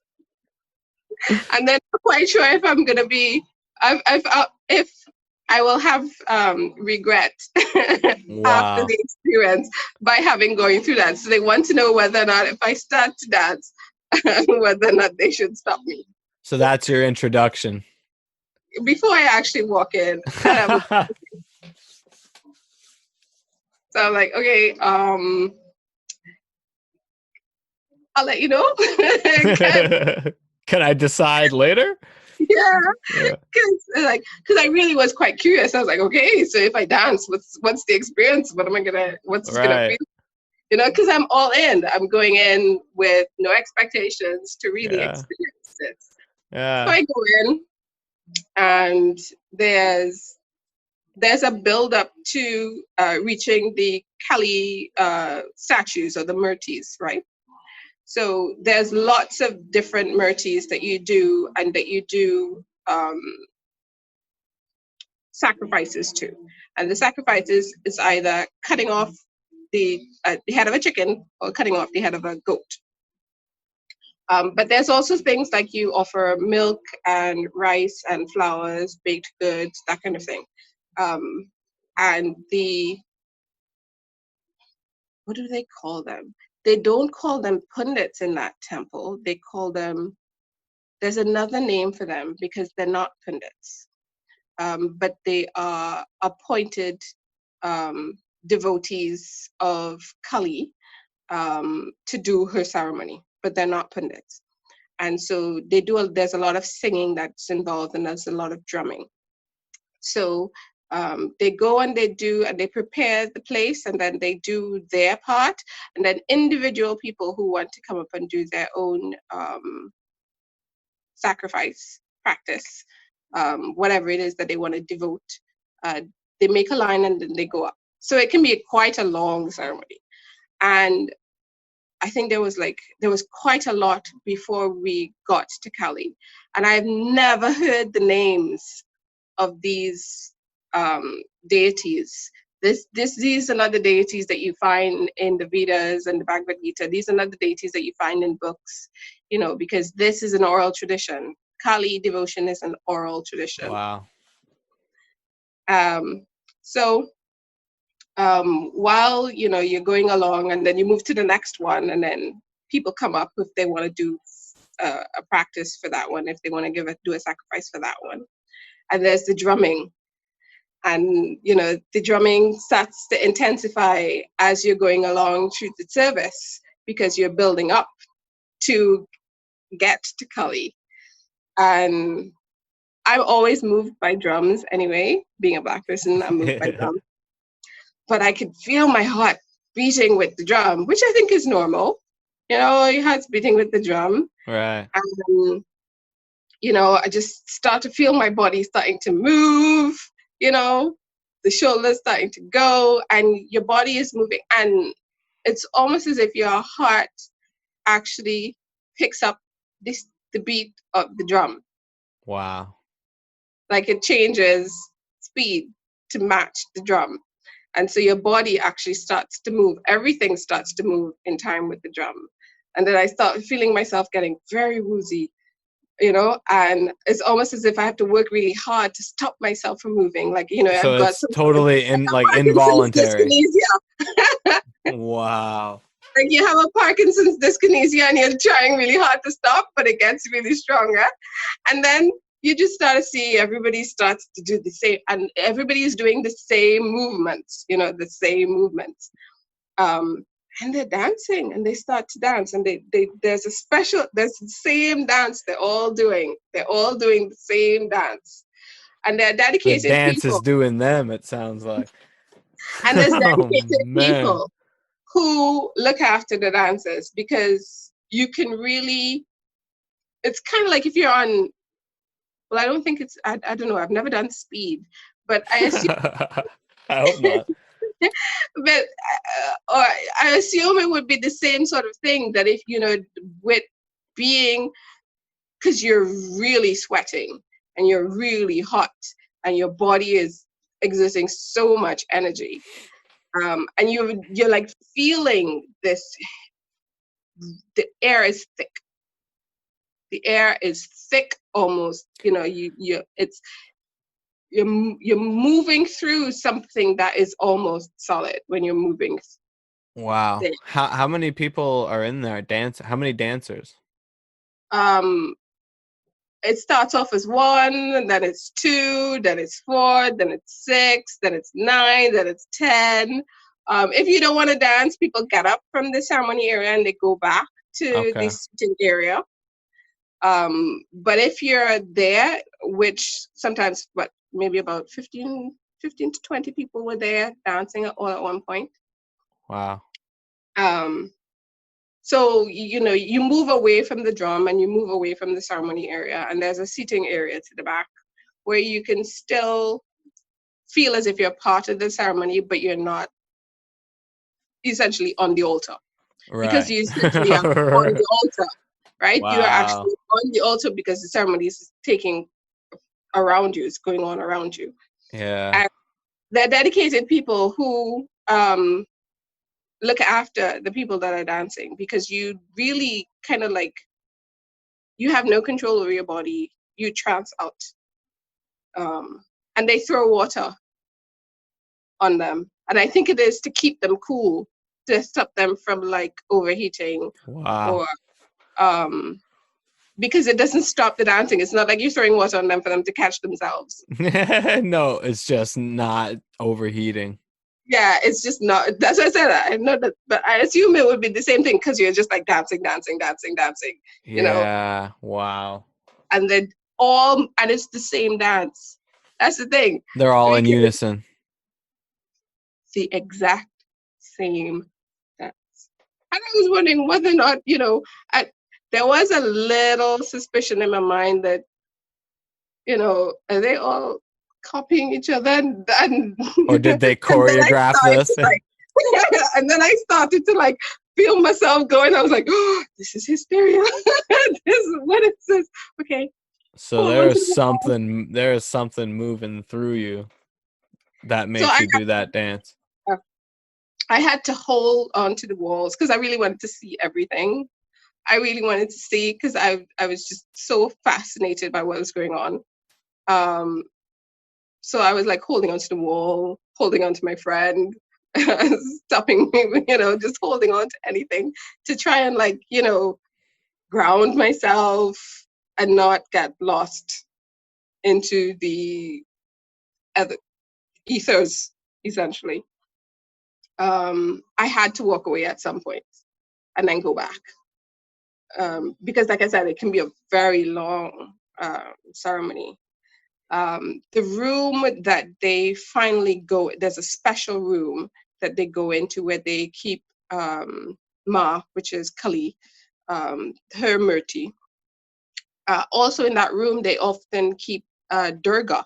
And then I'm quite sure if I'm gonna be, if I will have regret after Wow. the experience by having going through that. So they want to know whether or not if I start to dance, whether or not they should stop me So that's your introduction. before I actually walk in. And I was, so I'm like, okay, I'll let you know. Can I decide later? Yeah, Yeah. because I really was quite curious. I was like, okay, so if I dance, what's the experience? What's it gonna Right. feel? You know, because I'm all in. I'm going in with no expectations to really Yeah. experience it. So Yeah. I go in, and there's a build up to reaching the Kali statues, or the murtis, right? So there's lots of different murtis that you do, and that you do sacrifices to. And the sacrifices is either cutting off the head of a chicken or cutting off the head of a goat. But there's also things like you offer milk and rice and flowers, baked goods, that kind of thing. And what do they call them? They don't call them pundits in that temple. They call them, there's another name for them because they're not pundits. But they are appointed devotees of Kali to do her ceremony, but they're not pundits. And so there's a lot of singing that's involved, and there's a lot of drumming. So they go and they prepare the place, and then they do their part. And then individual people who want to come up and do their own sacrifice practice, whatever it is that they want to devote, uh, they make a line and then they go up. So it can be quite a long ceremony. And I think there was quite a lot before we got to Kali. And I've never heard the names of these deities. These are not the deities that you find in the Vedas and the Bhagavad Gita. These are not the deities that you find in books, because this is an oral tradition. Kali devotion is an oral tradition. Wow. So while you're going along, and then you move to the next one, and then people come up if they want to do a practice for that one, if they want to do a sacrifice for that one. And there's the drumming. And the drumming starts to intensify as you're going along through the service, because you're building up to get to Kali. And I'm always moved by drums anyway. Being a Black person, I'm moved by drums. But I could feel my heart beating with the drum, which I think is normal. Your heart's beating with the drum. Right. And I just start to feel my body starting to move. The shoulders starting to go, and your body is moving, and it's almost as if your heart actually picks up the beat of the drum. Wow. Like it changes speed to match the drum, and so your body actually starts to move. Everything starts to move in time with the drum, and then I start feeling myself getting very woozy. And it's almost as if I have to work really hard to stop myself from moving. Like, So I've got it's some totally Parkinson's involuntary. dyskinesia. Wow. Like you have a Parkinson's dyskinesia and you're trying really hard to stop, but it gets really stronger. And then you just start to see everybody starts to do the same, and everybody is doing the same movements, the same movements. and they're dancing and they start to dance, and there's the same dance they're all doing. They're all doing the same dance, and they're The dedicated dance is people. doing them, it sounds like. And there's Oh dedicated man. people who look after the dancers, because you can really, it's kind of like if you're on, well, I don't think it's, I don't know, I've never done speed, but I assume, I hope not. but, or I assume it would be the same sort of thing, that if, with being, because you're really sweating and you're really hot and your body is exerting so much energy, and you're like feeling this, the air is thick. The air is thick, almost. You're moving through something that is almost solid when you're moving Wow. there. How many people are in there how many dancers? Um, it starts off as 1, then it's 2, then it's 4, then it's 6, then it's 9, then it's 10. If you don't want to dance, people get up from the ceremony area and they go back to the Okay. seating area. But if you're there, which sometimes, maybe about 15 to 20 people were there dancing all at one point. Wow. So, you move away from the drum and you move away from the ceremony area, and there's a seating area to the back where you can still feel as if you're part of the ceremony, but you're not essentially on the altar, because Right. you essentially are on the altar, right? You are Wow. actually on the altar because the ceremony is taking around you, it's going on around you. Yeah. And they're dedicated people who look after the people that are dancing, because you really kind of like, you have no control over your body, you trance out. And they throw water on them, and I think it is to keep them cool, to stop them from like overheating, Wow. or because it doesn't stop the dancing. It's not like you're throwing water on them for them to catch themselves. No, it's just not overheating. Yeah, it's just not. That's what I said. I know that, but I assume it would be the same thing, because you're just like dancing, dancing, dancing, dancing, Yeah. Wow. and then and it's the same dance. That's the thing. They're all in Because unison. the exact same dance. And I was wondering whether or not, there was a little suspicion in my mind that, are they all copying each other? And Or did they and then I choreograph started this? to like, and then I started to like feel myself going. I was like, oh, this is hysteria. This is what it says. Okay, So hold on to the wall. there is something moving through you that So makes you do that dance. I had to hold on to the walls because I really wanted to see everything. I really wanted to see, because I was just so fascinated by what was going on. Um, so I was like holding onto the wall, holding on to my friend, stopping me, just holding on to anything to try and like, ground myself and not get lost into the other ethers, essentially. I had to walk away at some point and then go back. Because like I said, it can be a very long ceremony. The room that they finally go, there's a special room that they go into where they keep Ma, which is Kali, her Murti. Also in that room, they often keep Durga,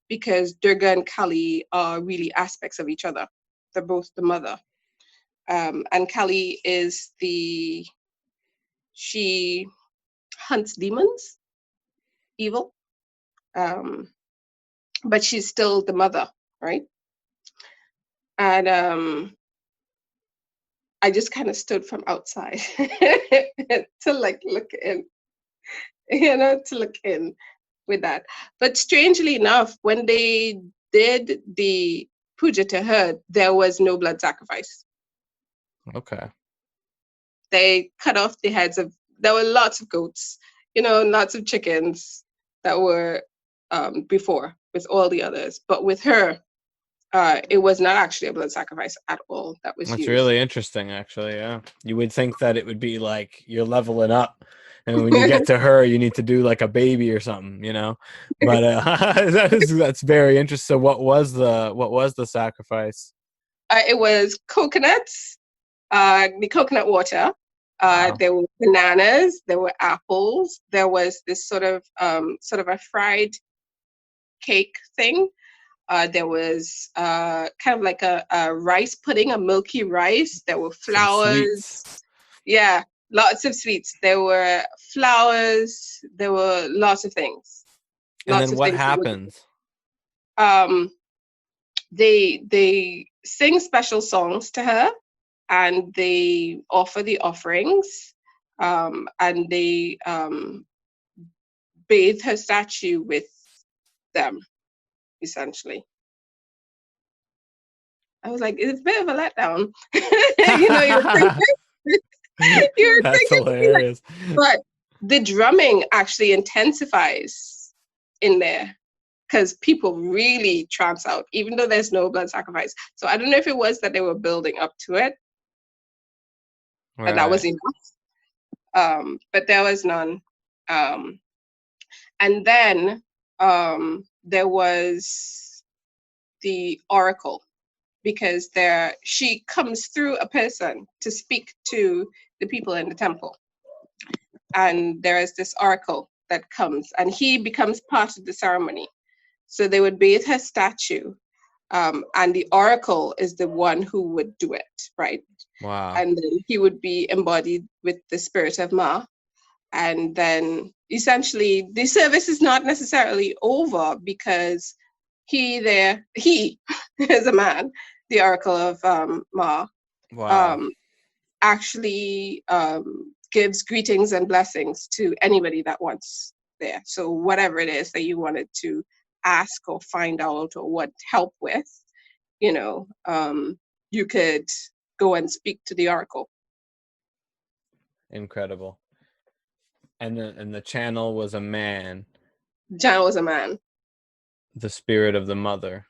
because Durga and Kali are really aspects of each other. They're both the mother. And Kali she hunts demons, evil, but she's still the mother, right? And I just kind of stood from outside to like look in, to look in with that. But strangely enough, when they did the puja to her, there was no blood sacrifice. Okay. They cut off the heads of, there were lots of goats, lots of chickens that were before with all the others. But with her, It was not actually a blood sacrifice at all that was That's used. really interesting, actually. Yeah, you would think that it would be like you're leveling up, and when you get to her, you need to do like a baby or something, you know. But that's very interesting. So, what was the sacrifice? It was coconuts, the coconut water. Wow, There were bananas. There were apples. There was this sort of a fried cake thing. There was kind of like a rice pudding, a milky rice. There were some sweets. flowers. Yeah, lots of sweets. There were flowers. There were lots of things. And Lots then of what things. happens? Um, they sing special songs to her, and they offer the offerings, and they bathe her statue with them, essentially. I was like, it's a bit of a letdown. You're thinking, you're That's thinking, like, hilarious. but the drumming actually intensifies in there because people really trance out, even though there's no blood sacrifice. So I don't know if it was that they were building up to it, and that was Right. enough. But there was none. Um, and then there was the oracle, because she comes through a person to speak to the people in the temple. And there is this oracle that comes, and he becomes part of the ceremony. So they would bathe her statue, and the oracle is the one who would do it, right? Wow. And then he would be embodied with the spirit of Ma. And then essentially the service is not necessarily over because he is a man, the oracle of Ma, Wow. um, actually gives greetings and blessings to anybody that wants there. So whatever it is that you wanted to ask or find out or what help with, you know, you could go and speak to the oracle. Incredible. And the channel was a man, John was a man. the spirit of the mother.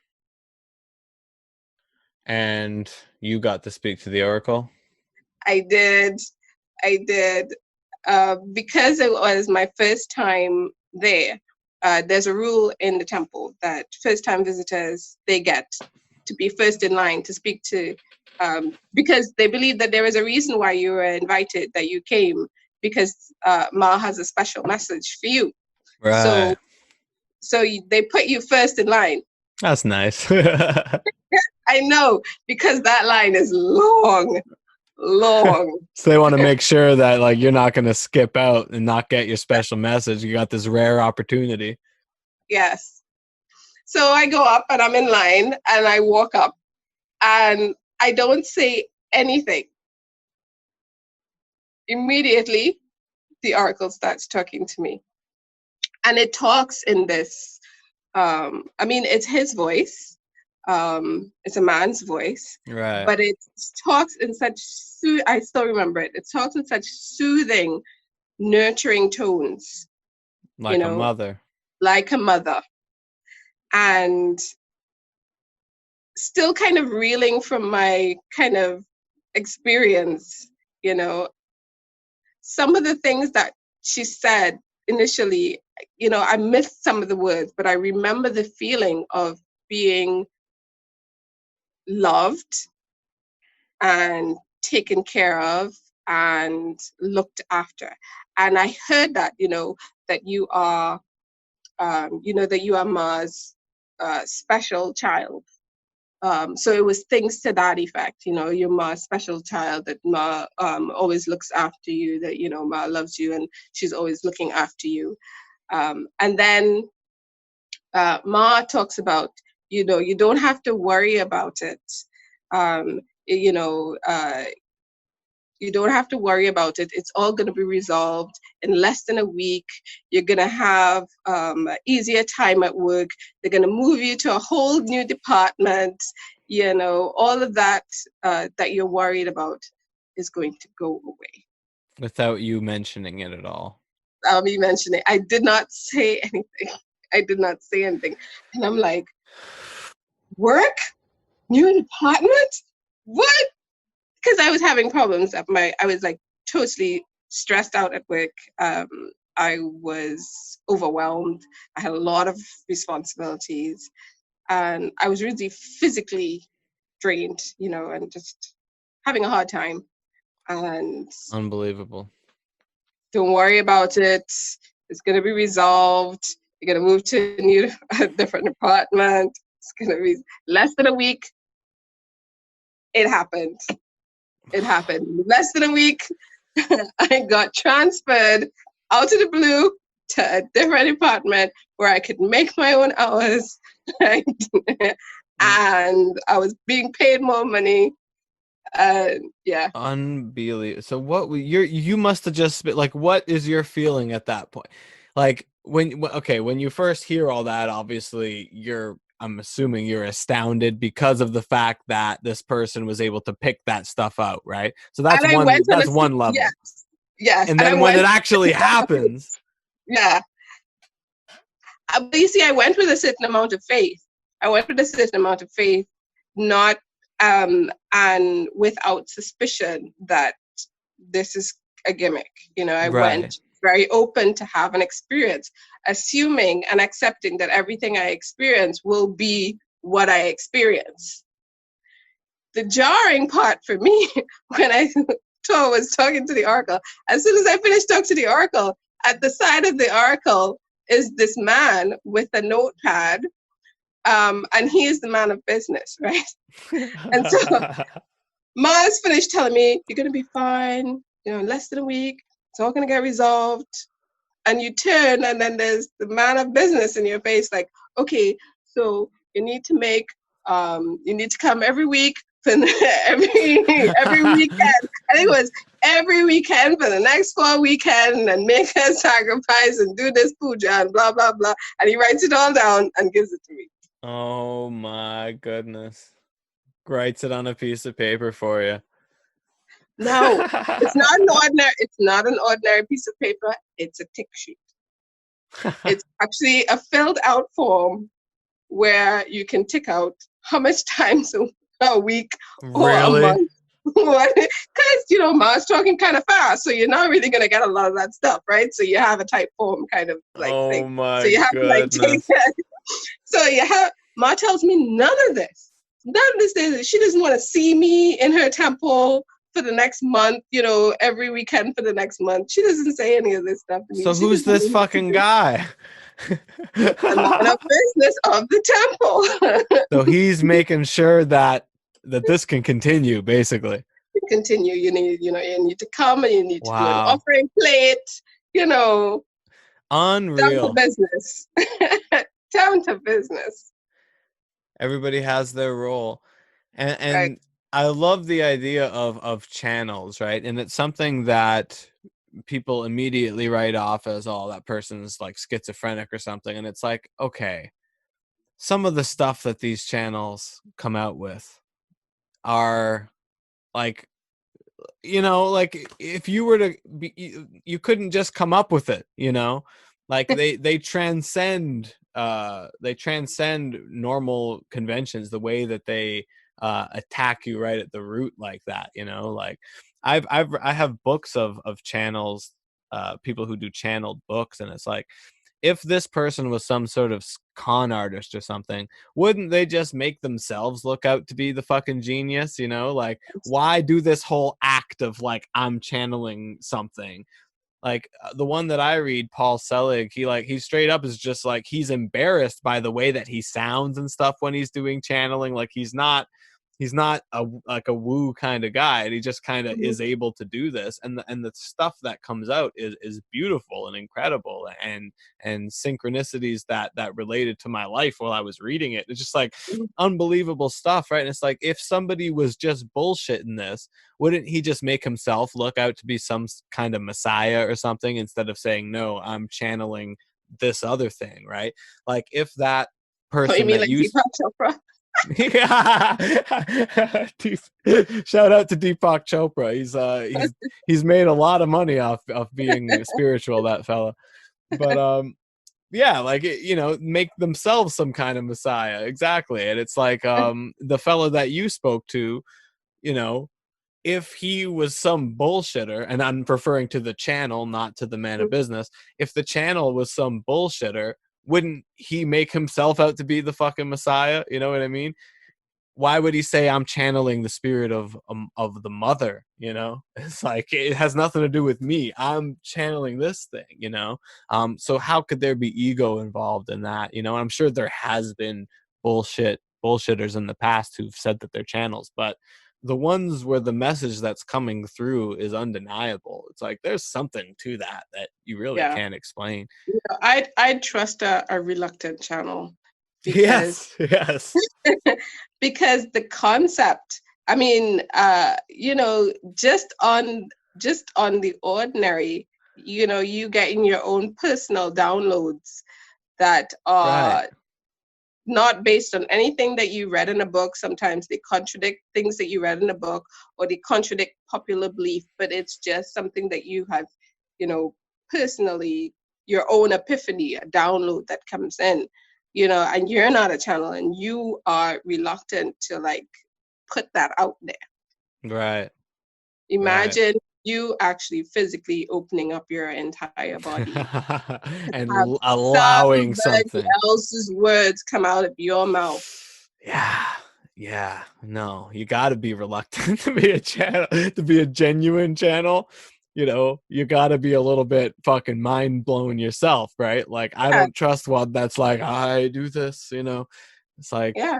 And you got to speak to the oracle? I did. I did. Because it was my first time there, there's a rule in the temple that first time visitors, they get to be first in line to speak to, because they believe that there is a reason why you were invited, that you came, because Ma has a special message for you. So, Right. they put you first in line. That's nice. I know, because that line is long, long. So they want to make sure that like you're not going to skip out and not get your special message. You got this rare opportunity. Yes. So I go up and I'm in line and I walk up and I don't say anything. Immediately, the oracle starts talking to me. And it talks in this, it's his voice. It's a man's voice, Right. but it talks in such, I still remember it. It talks in such soothing, nurturing tones, Like a mother. like a mother. And still kind of reeling from my kind of experience, you know, some of the things that she said initially, I missed some of the words, but I remember the feeling of being loved and taken care of and looked after. And I heard that, that you are, that you are Ma's special child. So it was things to that effect, you're my special child, that Ma always looks after you, that, Ma loves you and she's always looking after you. And then Ma talks about, you don't have to worry about it. Um, you know, uh, you don't have to worry about it. It's all going to be resolved in less than a week. You're going to have easier time at work. They're going to move you to a whole new department. All of that that you're worried about is going to go away. Without you mentioning it at all. Me mentioning, I did not say anything. I did not say anything. And I'm like, work? New apartment? What? Because I was having problems I was like totally stressed out at work. I was overwhelmed. I had a lot of responsibilities, and I was really physically drained, and just having a hard time. And Unbelievable. don't worry about it. It's gonna be resolved. You're gonna move to a different apartment. It's gonna be less than a week. It happened. It happened. Less than a week, I got transferred out of the blue to a different department where I could make my own hours. Right? And I was being paid more money. Yeah. Unbelievable. So you must have just been like, what is your feeling at that point? Like when you first hear all that, obviously I'm assuming you're astounded because of the fact that this person was able to pick that stuff out, right? So that's And I went on one level. yes, yes. And And I then when went, it actually happens, yeah. But you see, I went with a certain amount of faith. I went with a certain amount of faith, not and without suspicion that this is a gimmick. I right. went very open to have an experience, assuming and accepting that everything I experience will be what I experience. The jarring part for me when I was talking to the oracle, as soon as I finished talking to the oracle, at the side of the oracle is this man with a notepad, and he is the man of business, right? And so Mars finished telling me, you're going to be fine, in less than a week, it's all going to get resolved. And you turn, and then there's the man of business in your face, like, okay, so you need to come every week, for every weekend. I think it was every weekend for the next 4 weekends, and make a sacrifice and do this puja and blah, blah, blah. And he writes it all down and gives it to me. Oh my goodness. Writes it on a piece of paper for you. No, it's not an ordinary piece of paper. It's a tick sheet. It's actually a filled out form where you can tick out how much times a week or a Really? month. Because, Mars talking kind of fast, so you're not really going to get a lot of that stuff, right? So you have a type form kind of like Oh thing. my So you have goodness. to take that. So Ma tells me none of this. None of this. She doesn't want to see me in her temple for the next month, every weekend for the next month. She doesn't say any of this stuff to me. So who's this fucking guy? The man of business of the temple. So he's making sure that this can continue, basically. Continue. You need to come, and you need to do an Wow. offering plate. Unreal. Down to business. Down to business. Everybody has their role, and Right. I love the idea of channels, right? And it's something that people immediately write off as, oh, that person's like schizophrenic or something. And it's like, okay, some of the stuff that these channels come out with are like, like if you were to be, you couldn't just come up with it, like they transcend normal conventions, the way that they attack you right at the root like that, like I have books of channels, people who do channeled books, and it's like, if this person was some sort of con artist or something, wouldn't they just make themselves look out to be the fucking genius? Like, why do this whole act of like, I'm channeling something? Like the one that I read, Paul Selig, he straight up is just like, he's embarrassed by the way that he sounds and stuff when he's doing channeling. Like he's not a woo kind of guy, and he just kind of is able to do this, and the stuff that comes out is beautiful and incredible, and synchronicities that related to my life while I was reading it. It's just like unbelievable stuff, right? And it's like, if somebody was just bullshitting this, wouldn't he just make himself look out to be some kind of messiah or something, instead of saying, no, I'm channeling this other thing, right? Like if that person, you mean like Deepak Chopra? Yeah. Shout out to Deepak Chopra. He's made a lot of money off being spiritual, that fella. But yeah, like make themselves some kind of messiah, exactly. And it's like the fellow that you spoke to, you know if he was some bullshitter, and I'm referring to the channel, not to the man of business, if the channel was some bullshitter, wouldn't he make himself out to be the fucking messiah? You know what I mean? Why would he say I'm channeling the spirit of the mother? It's like it has nothing to do with me. I'm channeling this thing. So how could there be ego involved in that? And I'm sure there has been bullshitters in the past who've said that they're channels, but the ones where the message that's coming through is undeniable. It's like there's something to that you really Yeah. can't explain. I'd trust a reluctant channel because Yes. because the concept, I mean, just on the ordinary, you getting your own personal downloads that Right. are not based on anything that you read in a book. Sometimes they contradict things that you read in a book, or they contradict popular belief, but it's just something that you have, personally, your own epiphany, a download that comes in, and you're not a channel and you are reluctant to like put that out there. Right. Right. Imagine you actually physically opening up your entire body, And have allowing somebody something. else's words come out of your mouth. Yeah. Yeah. No, you got to be reluctant to be a channel, to be a genuine channel. You got to be a little bit fucking mind blown yourself, right? Like, I Yeah, don't trust one that's like, I do this. It's like, yeah.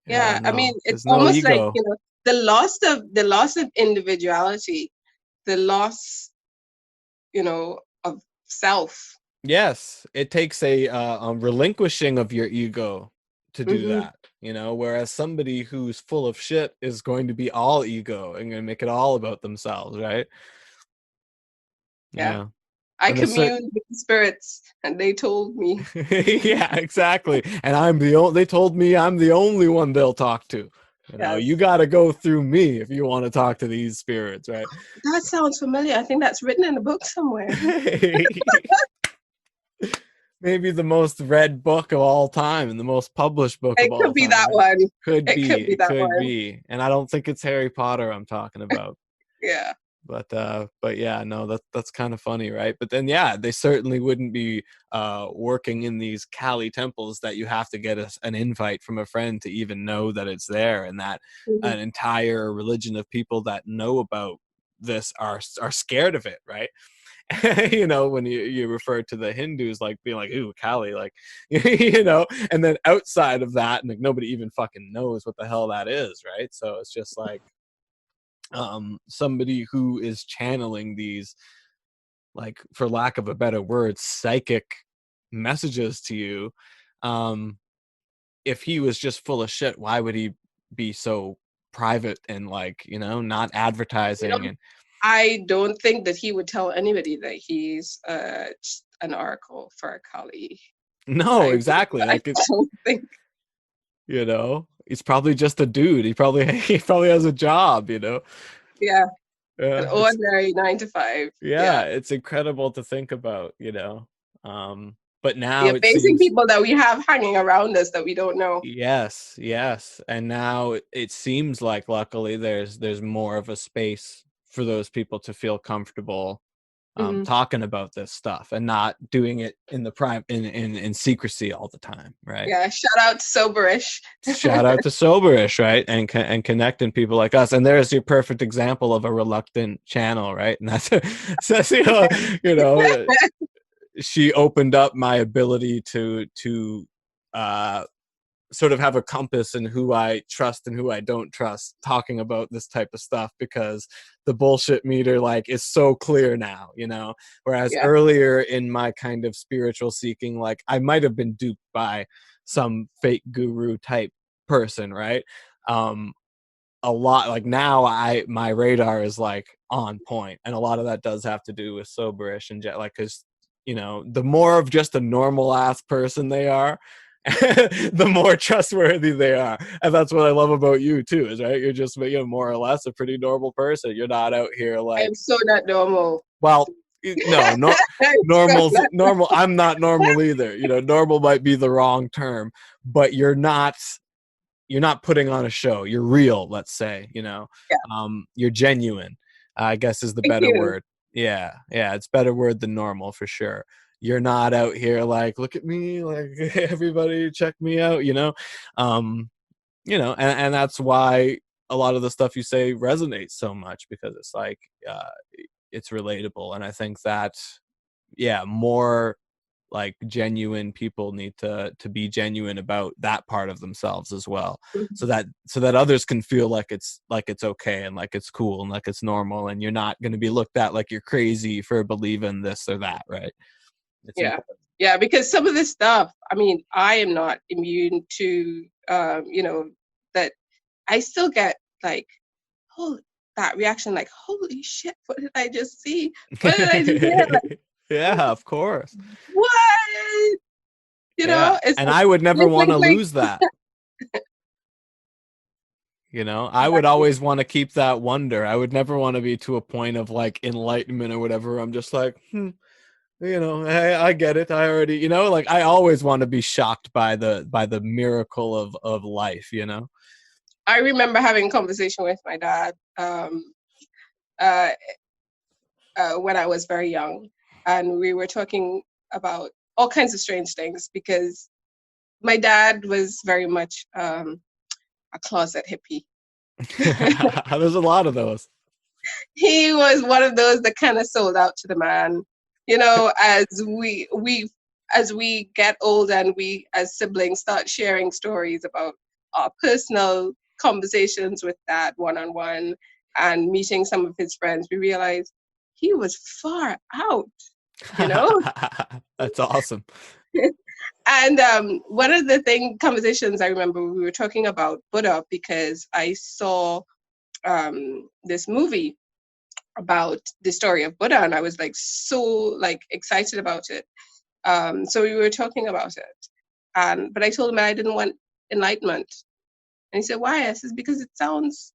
yeah, Yeah, I mean, no, it's there's no almost like, ego. the loss of individuality, the loss, of self. Yes, it takes a relinquishing of your ego to do Hmm. that, whereas somebody who's full of shit is going to be all ego and going to make it all about themselves, right? Yeah, Yeah. I And there's certain communed with the spirits, and they told me, yeah, exactly. And they told me I'm the only one they'll talk to. You yes, got to go through me if you want to talk to these spirits, right? that sounds familiar. I think that's written in a book somewhere. Maybe the most read book of all time and the most published book of It all could be that time, right? one. Could It be, could be it that could one. be. And I don't think it's Harry Potter I'm talking about. Yeah. But yeah, no, that's kind of funny, right? But then yeah, they certainly wouldn't be working in these Kali temples that you have to get an invite from a friend to even know that it's there, and that Hmm. an entire religion of people that know about this are scared of it, right? When you refer to the Hindus like being like, ooh, Kali, like, and then outside of that, and like nobody even fucking knows what the hell that is, right? So it's just like somebody who is channeling these, like, for lack of a better word, psychic messages to you. um if he was just full of shit, why would he be so private and, like, not You advertising? know, And I don't think that he would tell anybody that he's an oracle for a Kali. no, I, exactly, I like don't think. he's probably just a dude. He probably he probably has a job. Yeah, an Yeah, it's ordinary 9 to 5. yeah, Yeah. it's incredible to think about. But The now it amazing seems. people that we have hanging around us that we don't know. Yes, yes. And now it seems like, luckily, there's more of a space for those people to feel comfortable Hmm. talking about this stuff and not doing it in the prime in secrecy all the time, right? Yeah, shout out to Soberish. Shout out to Soberish, right? And connecting people like us. And there's your perfect example of a reluctant channel, right? And that's you know she opened up my ability to uh sort of have a compass in who I trust and who I don't trust talking about this type of stuff, because the bullshit meter, like, is so clear now. Whereas Yeah, earlier in my kind of spiritual seeking, like, I might have been duped by some fake guru type person, right? um a lot, like, now my radar is like on point, and a lot of that does have to do with Soberish and Jet, like, because the more of just a normal ass person they are, the more trustworthy they are. And that's what I love about you too, is, right, you're just more or less a pretty normal person. You're not out here I like, am so not normal. well, no, So, normal's normal. I'm not normal either. Normal might be the wrong term, but you're not putting on a show. You're real, let's say. yeah, You're genuine, I guess is the thank better you. word. Yeah, it's better word than normal for sure. You're not out here like, look at me, like everybody check me out. Um, and that's why a lot of the stuff you say resonates so much, because it's like, uh, it's relatable. And I think that, yeah, more like genuine people need to be genuine about that part of themselves as well, so Mhm. that others can feel like it's okay, and like it's cool, and like it's normal, and you're not going to be looked at like you're crazy for believing this or that, right? It's Yeah. important. Yeah, because some of this stuff, I mean, I am not immune to, that I still get like, oh, that reaction, like, holy shit, what did I just see? What did I just hear? Like, Yeah, of course. what? Yeah, It's and like, I would never want to like, lose that. I would exactly. always want to keep that wonder. I would never want to be to a point of like enlightenment or whatever. I'm just like, hey, I get it. I already, like I always want to be shocked by the miracle of life. I remember having a conversation with my dad uh, when I was very young, and we were talking about all kinds of strange things because my dad was very much a closet hippie. There's a lot of those. He was one of those that kind of sold out to the man. As we get older and we as siblings start sharing stories about our personal conversations with dad one on one and meeting some of his friends, we realize he was far out, you know. That's awesome. And one of the conversations I remember, we were talking about Buddha because I saw this movie about the story of Buddha, and I was like so like excited about it. So we were talking about it, and but I told him I didn't want enlightenment, and he said, "Why?" I said, "Because it sounds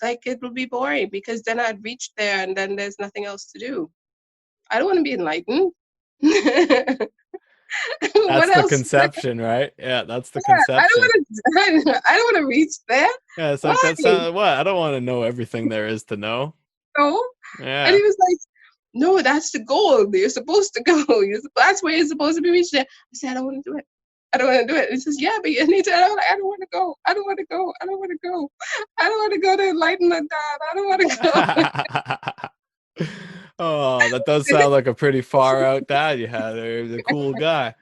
like it will be boring. Because then I'd reach there, and then there's nothing else to do. I don't want to be enlightened. That's What the else? conception, right? Yeah, that's the I don't conception. want to. I don't want to reach there. Yeah, it's like Why? that sounds what? I don't want to know everything there is to know. No. And Yeah. he was like, no, that's the goal. You're supposed to go. That's where you're supposed to be reached there. I said, I don't want to do it. I don't want to do it. And he says, yeah, but you need to. I'm like, I don't want to go. I don't want to go. I don't want to go. I don't want to go to enlightenment, Dad. I don't want to Oh, that does go. sound like a pretty far out dad you had there. He's a cool guy.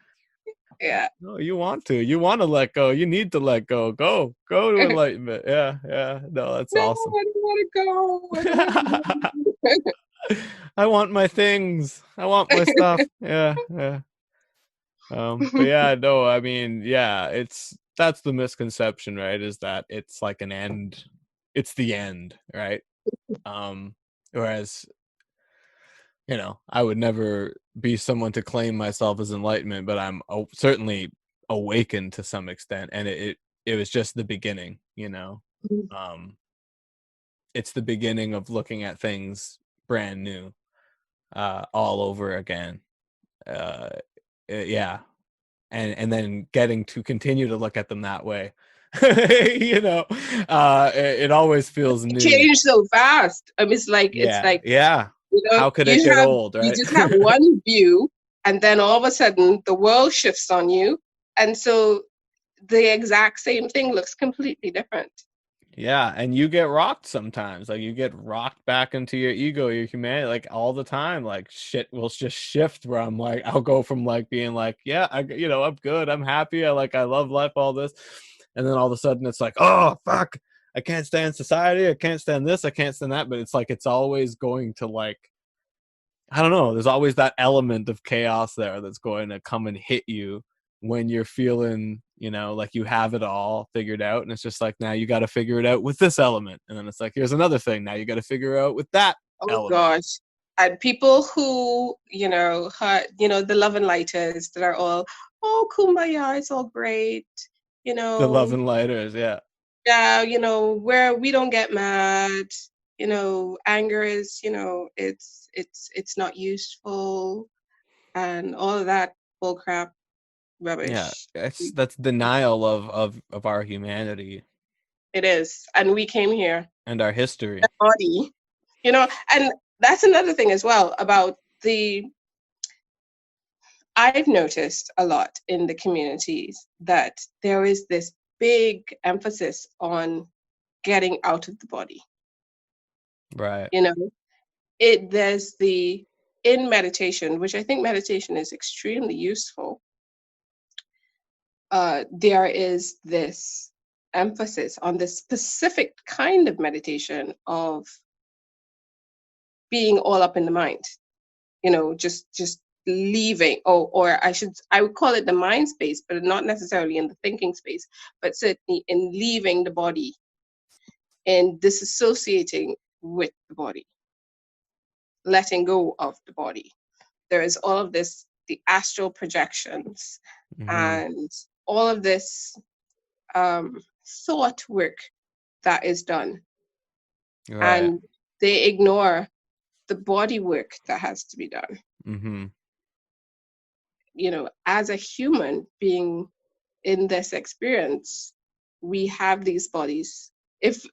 Yeah. No, you want to. You want to let go. You need to let go. Go to enlightenment. Yeah, yeah. No, that's No, awesome. I don't want to go. I don't want to go. I want my things. I want my stuff. Yeah, yeah. But yeah, no, I mean, yeah, that's the misconception, right? Is that it's like an end. It's the end, right? Um, Whereas, I would never be someone to claim myself as enlightenment, but I'm certainly awakened to some extent, and it was just the beginning. Um, it's the beginning of looking at things brand new, all over again. Uh, yeah, and then getting to continue to look at them that way. It always feels It new. changed so fast. It's Yeah, like yeah. How could it you get have old, you right? just have one view, and then all of a sudden the world shifts on you, and so the exact same thing looks completely different. Yeah, and you get rocked sometimes. Like you get rocked back into your ego, your humanity, like all the time. Like shit will just shift where I'm like, I'll go from like being like, yeah, I'm good, I'm happy, I love life, all this, and then all of a sudden it's like, oh fuck, I can't stand society, I can't stand this, I can't stand that. But it's like it's always going to like, I don't know. There's always that element of chaos there that's going to come and hit you when you're feeling, like you have it all figured out. And it's just like, now you got to figure it out with this element. And then it's like, here's another thing. Now you got to figure out with that Oh element. gosh. And people who, the love and lighters that are all, oh, kumbaya, it's all great, you The love know, and lighters. Yeah. yeah, where we don't get mad, anger is, it's not useful and all of that bullcrap Yeah, rubbish. that's denial of our humanity It is. And we came here, and our history. body, and that's another thing as well about the, I've noticed a lot in the communities that there is this big emphasis on getting out of the body. Right. You know, there's the in meditation, which I think meditation is extremely useful. There is this emphasis on this specific kind of meditation of being all up in the mind. Just leaving, or I would call it the mind space, but not necessarily in the thinking space, but certainly in leaving the body and disassociating with the body, letting go of the body. There is all of this, the astral projections, Mm-hmm. and all of this thought work that is done, Right. and they ignore the body work that has to be done. Mm-hmm. As a human being in this experience, we have these bodies. If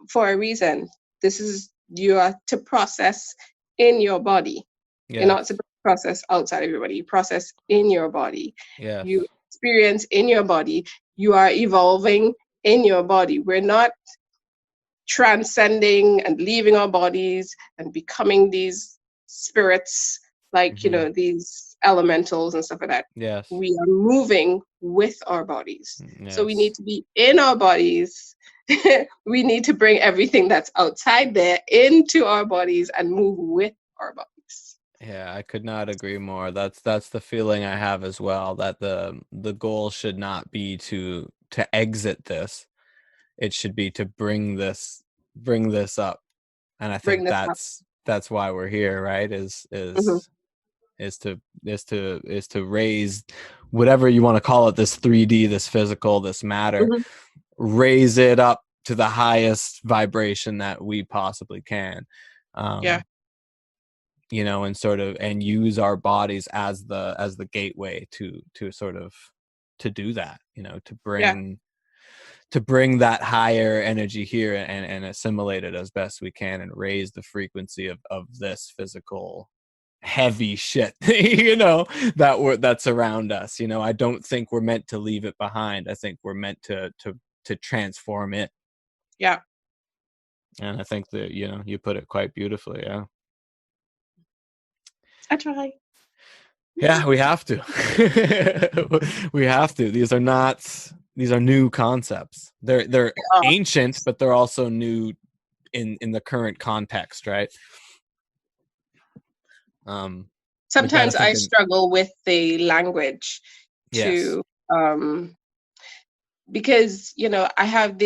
for a reason, this is, you are to process in your body. You're not Yes. to process outside of your body. You process in your body. Yes. You experience in your body. You are evolving in your body. We're not transcending and leaving our bodies and becoming these spirits, like Mm-hmm. these elementals and stuff like that. Yes. We are moving with our bodies, so we need Yes. to be in our bodies. We need to bring everything that's outside there into our bodies and move with our bodies. Yeah, I could not agree more. That's the feeling I have as well, that the goal should not be to exit this. It should be to bring this up. And I Bring think this up. that's why we're here, right? Hmm. Is to raise whatever you want to call it, this 3D, this physical, this matter, Hmm. raise it up to the highest vibration that we possibly can. Yeah, um and sort of, and use our bodies as the gateway to sort of to do that, to yeah, bring that higher energy here, and assimilate it as best we can, and raise the frequency of this physical heavy shit that's around us. I don't think we're meant to leave it behind. I think we're meant to transform it. yeah. And I think that you put it quite beautifully. Yeah. I try. Yeah, we have to. We have to. These are new concepts. They're Oh, ancient, but they're also new in the current context, right? With that, I sometimes think, I struggle with the language yes, to, um, because I have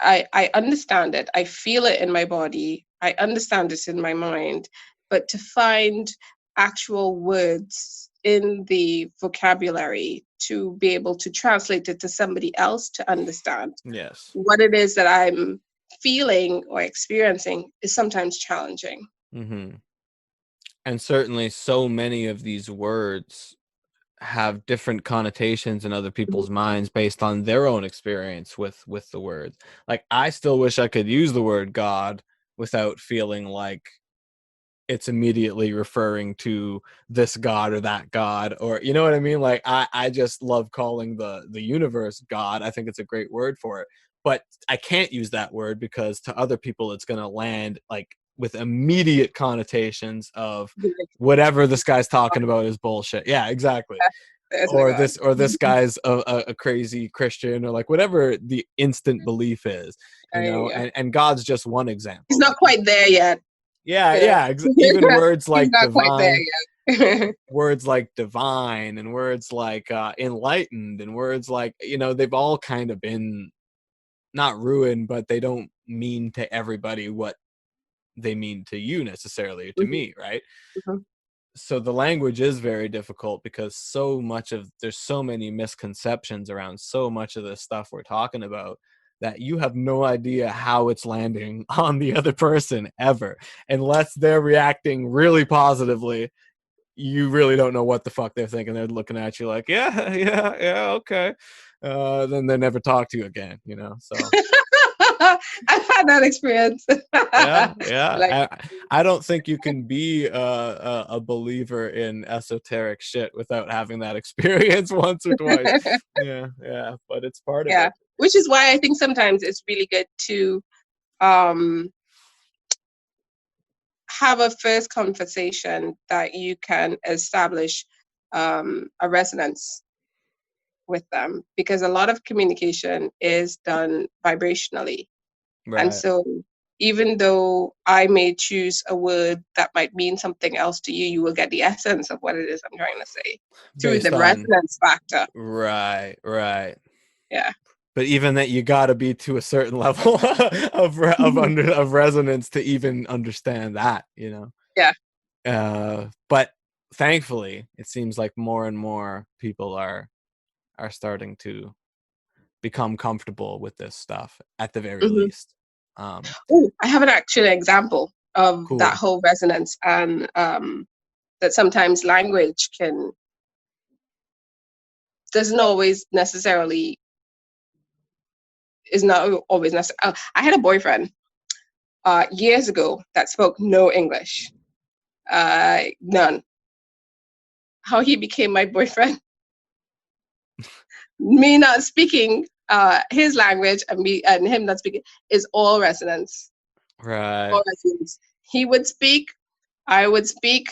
I understand it, I feel it in my body, I understand it in my mind, but to find actual words in the vocabulary to be able to translate it to somebody else to understand yes. what it is that I'm feeling or experiencing is sometimes challenging. Hmm. And certainly, so many of these words have different connotations in other Mhm. people's minds based on their own experience with the words. Like, I still wish I could use the word God without feeling like it's immediately referring to this god or that god, or you know what I mean. Like, I just love calling the universe God. I think it's a great word for it, but I can't use that word because to other people it's going to land like with immediate connotations of whatever this guy's talking about is bullshit. Yeah, exactly. There's my or God. this or this guy's a crazy Christian, or like whatever the instant belief is. Yeah. And God's just one He's example. not Like, quite there yet. yeah, You know, yeah. Even words he's like not quite there divine, yet. and words like enlightened, and words like, they've all kind of been not ruined, but they don't mean to everybody what they mean to you necessarily, or to Mhm, me, right? mhm. So the language is very difficult because there's so many misconceptions around so much of the stuff we're talking about, that you have no idea how it's landing on the other person ever, unless they're reacting really positively. You really don't know what the fuck they're thinking. They're looking at you like, yeah, yeah, yeah, okay. Then they never talk to you again, you know. So I've had that experience. yeah, yeah. Like, I don't think you can be a believer in esoteric shit without having that experience once or twice. Yeah, yeah. But it's part of yeah, it. which is why I think sometimes it's really good to um, have a first conversation that you can establish a resonance with them, because a lot of communication is done vibrationally. And Right. so, even though I may choose a word that might mean something else to you, you will get the essence of what it is I'm trying to say through Based the on resonance factor. right, right. Yeah. But even that, you got to be to a certain level Mhm. of resonance to even understand that, you know. Yeah. But thankfully, it seems like more and more people are starting to become comfortable with this stuff at the very Hmm. least. Um, Oh, I have an actual example of that cool. whole resonance, and that sometimes language can doesn't always necessarily is not always necessary. I had a boyfriend years ago that spoke no English, none. How he became my boyfriend, me not speaking his language and me and him not speaking, is all resonance. Right. All resonance. He would speak, I would speak,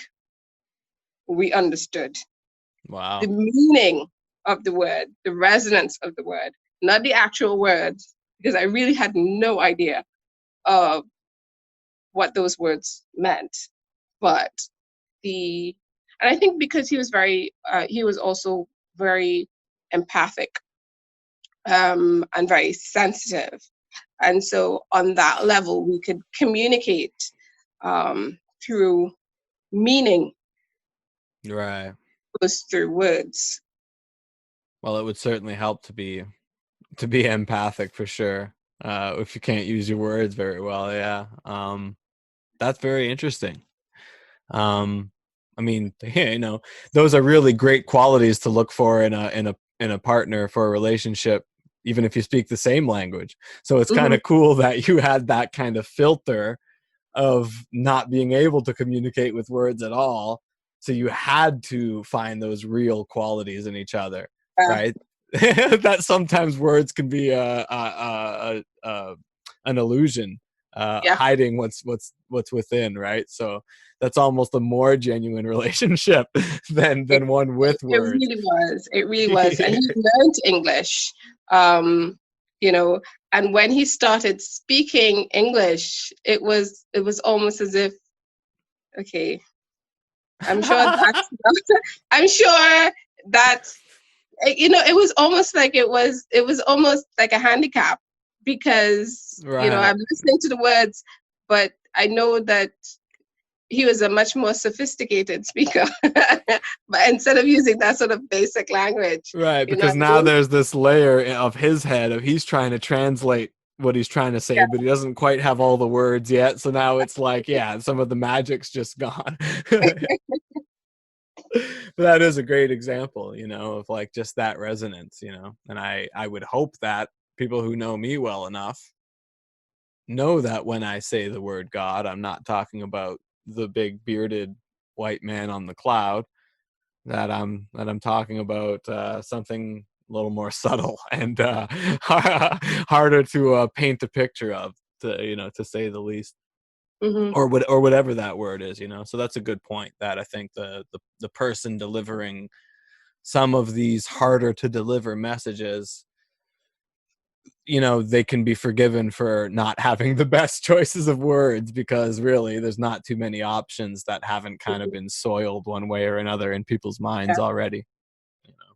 we understood the Wow. meaning of the word, the resonance of the word, not the actual words, because I really had no idea of what those words meant. But the, and I think because he was also very empathic, and very sensitive. And so, on that level, we could communicate through meaning, Right. goes through words. Well, it would certainly help to be empathic for sure. If you can't use your words very well, yeah. That's very interesting. Um, I mean, you know, those are really great qualities to look for in a partner for a relationship, even if you speak the same language. So it's kind Hmm. of cool that you had that kind of filter of not being able to communicate with words at all. So you had to find those real qualities in each other, Yeah, right? That sometimes words can be an illusion, yeah. hiding what's within, right? So that's almost a more genuine relationship It, than one with it words. really was. It really was. And he learned English, um, you know, and when he started speaking English, it was almost as if, okay, I'm sure that's I'm sure that's it was almost like it was almost like a handicap, because Right. I'm listening to the words, but I know that he was a much more sophisticated speaker. But instead of using that sort of basic language, Right, you know because what I now mean? there's this layer of his head of he's trying to translate what he's trying to say, but he doesn't quite have all the words yet. So now it's like, yeah, some of the magic's just gone. But that is a great example, you know, of like just that resonance, you know. And I would hope that people who know me well enough know that when I say the word God, I'm not talking about the big bearded white man on the cloud, that I'm talking about something a little more subtle and harder to paint a picture of, to to say the least, Hmm. or whatever that word is, you know. So that's a good point. That I think the person delivering some of these harder to deliver messages, you know, they can be forgiven for not having the best choices of words, because really there's not too many options that haven't kind of been soiled one way or another in people's minds Yeah. already, you know.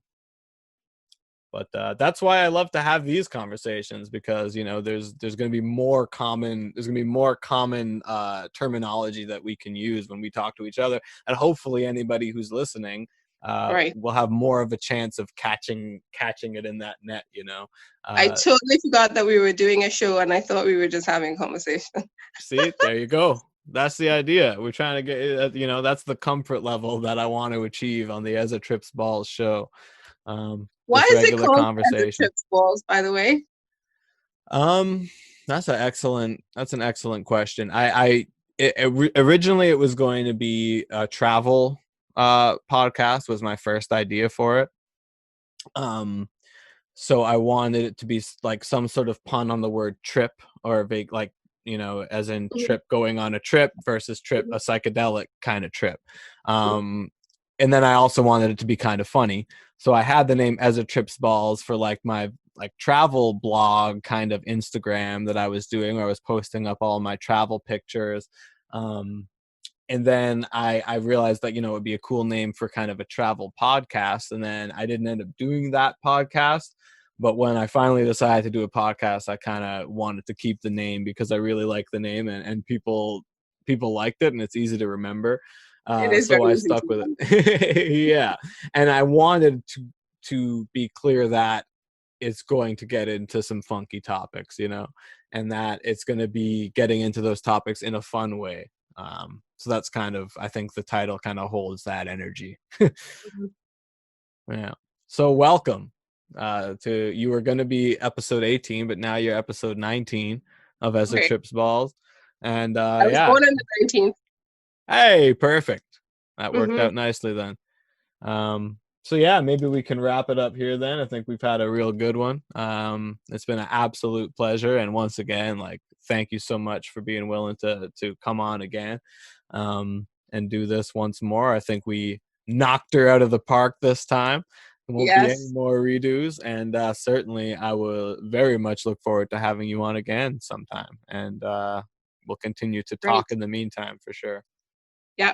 But that's why I love to have these conversations, because you know there's going to be more common terminology that we can use when we talk to each other, and hopefully anybody who's listening Right. we'll have more of a chance of catching it in that net, I totally forgot that we were doing a show, and I thought we were just having a conversation. See, there you go. That's the idea. We're trying to get, that's the comfort level that I want to achieve on the Ezza Trips Balls show. Why Just is it regular called as a conversation. trips balls, by the way? That's an excellent question. Originally it was going to be a travel podcast was my first idea for it. So I wanted it to be like some sort of pun on the word trip, or big, like, as in Mhm, trip, going on a trip, versus trip, mhm, a psychedelic kind of trip. mhm. And then I also wanted it to be kind of funny. So I had the name Ezra Trips Balls for like my like travel blog kind of Instagram that I was doing, where I was posting up all my travel pictures. And then I realized that, it would be a cool name for kind of a travel podcast. And then I didn't end up doing that podcast. But when I finally decided to do a podcast, I kind of wanted to keep the name because I really like the name, and people liked it, and it's easy to remember. It is So very I easy stuck to with remember. it. Yeah. And I wanted to be clear that it's going to get into some funky topics, and that it's going to be getting into those topics in a fun way. So that's kind of, I think the title kind of holds that energy. Mhm. Yeah. So welcome to, you were going to be episode 18, but now you're episode 19 of Ezra Okay. Trips Balls. And I was yeah, born on the 19th. hey, perfect. That worked Mm-hmm. out nicely then. So yeah, maybe we can wrap it up here then. I think we've had a real good one. It's been an absolute pleasure, and once again, like, thank you so much for being willing to come on again, and do this once more. I think we knocked her out of the park this time. There won't be any Yes. more redos, and certainly I will very much look forward to having you on again sometime, and we'll continue to Great. talk in the meantime for sure. Yeah.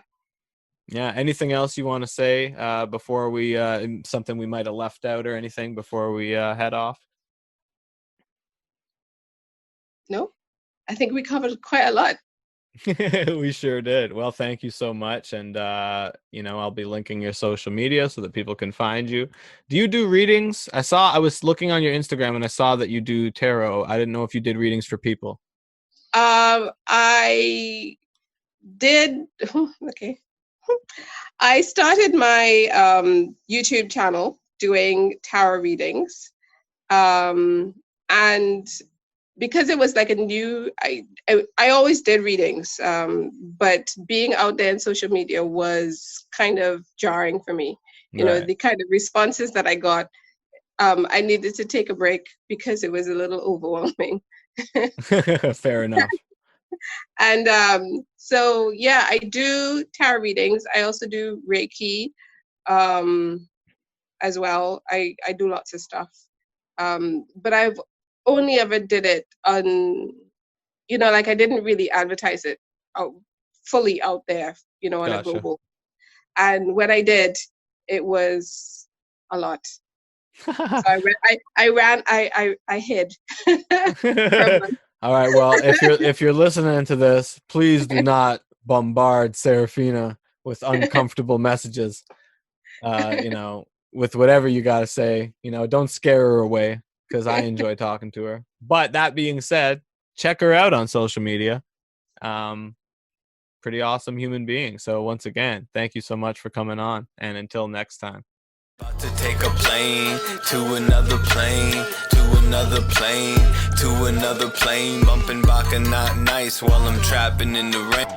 Yeah. Anything else you want to say before we something we might have left out or anything before we head off? No, I think we covered quite a lot. We sure did. Well, thank you so much, and I'll be linking your social media so that people can find you. Do you do readings? I was looking on your Instagram and I saw that you do tarot. I didn't know if you did readings for people. I did. Okay. I started my YouTube channel doing tarot readings, um, and because it was like a new, I always did readings, but being out there in social media was kind of jarring for me. Right. The kind of responses that I got, I needed to take a break because it was a little overwhelming. Fair enough. And so, yeah, I do tarot readings. I also do Reiki um, as well. I do lots of stuff. But I've only ever did it on, like I didn't really advertise it out, fully out there, on a Gotcha. global. And when I did, it was a lot. So I hid for a month. All right. Well, if you're listening to this, please do not bombard Seraphina with uncomfortable messages. With whatever you got to say, don't scare her away, because I enjoy talking to her. But that being said, check her out on social media. Um, Pretty awesome human being. So once again, thank you so much for coming on, and until next time. About to take a plane to another plane, to another plane, to another plane, bumping back and not nice while I'm trapping in the rain.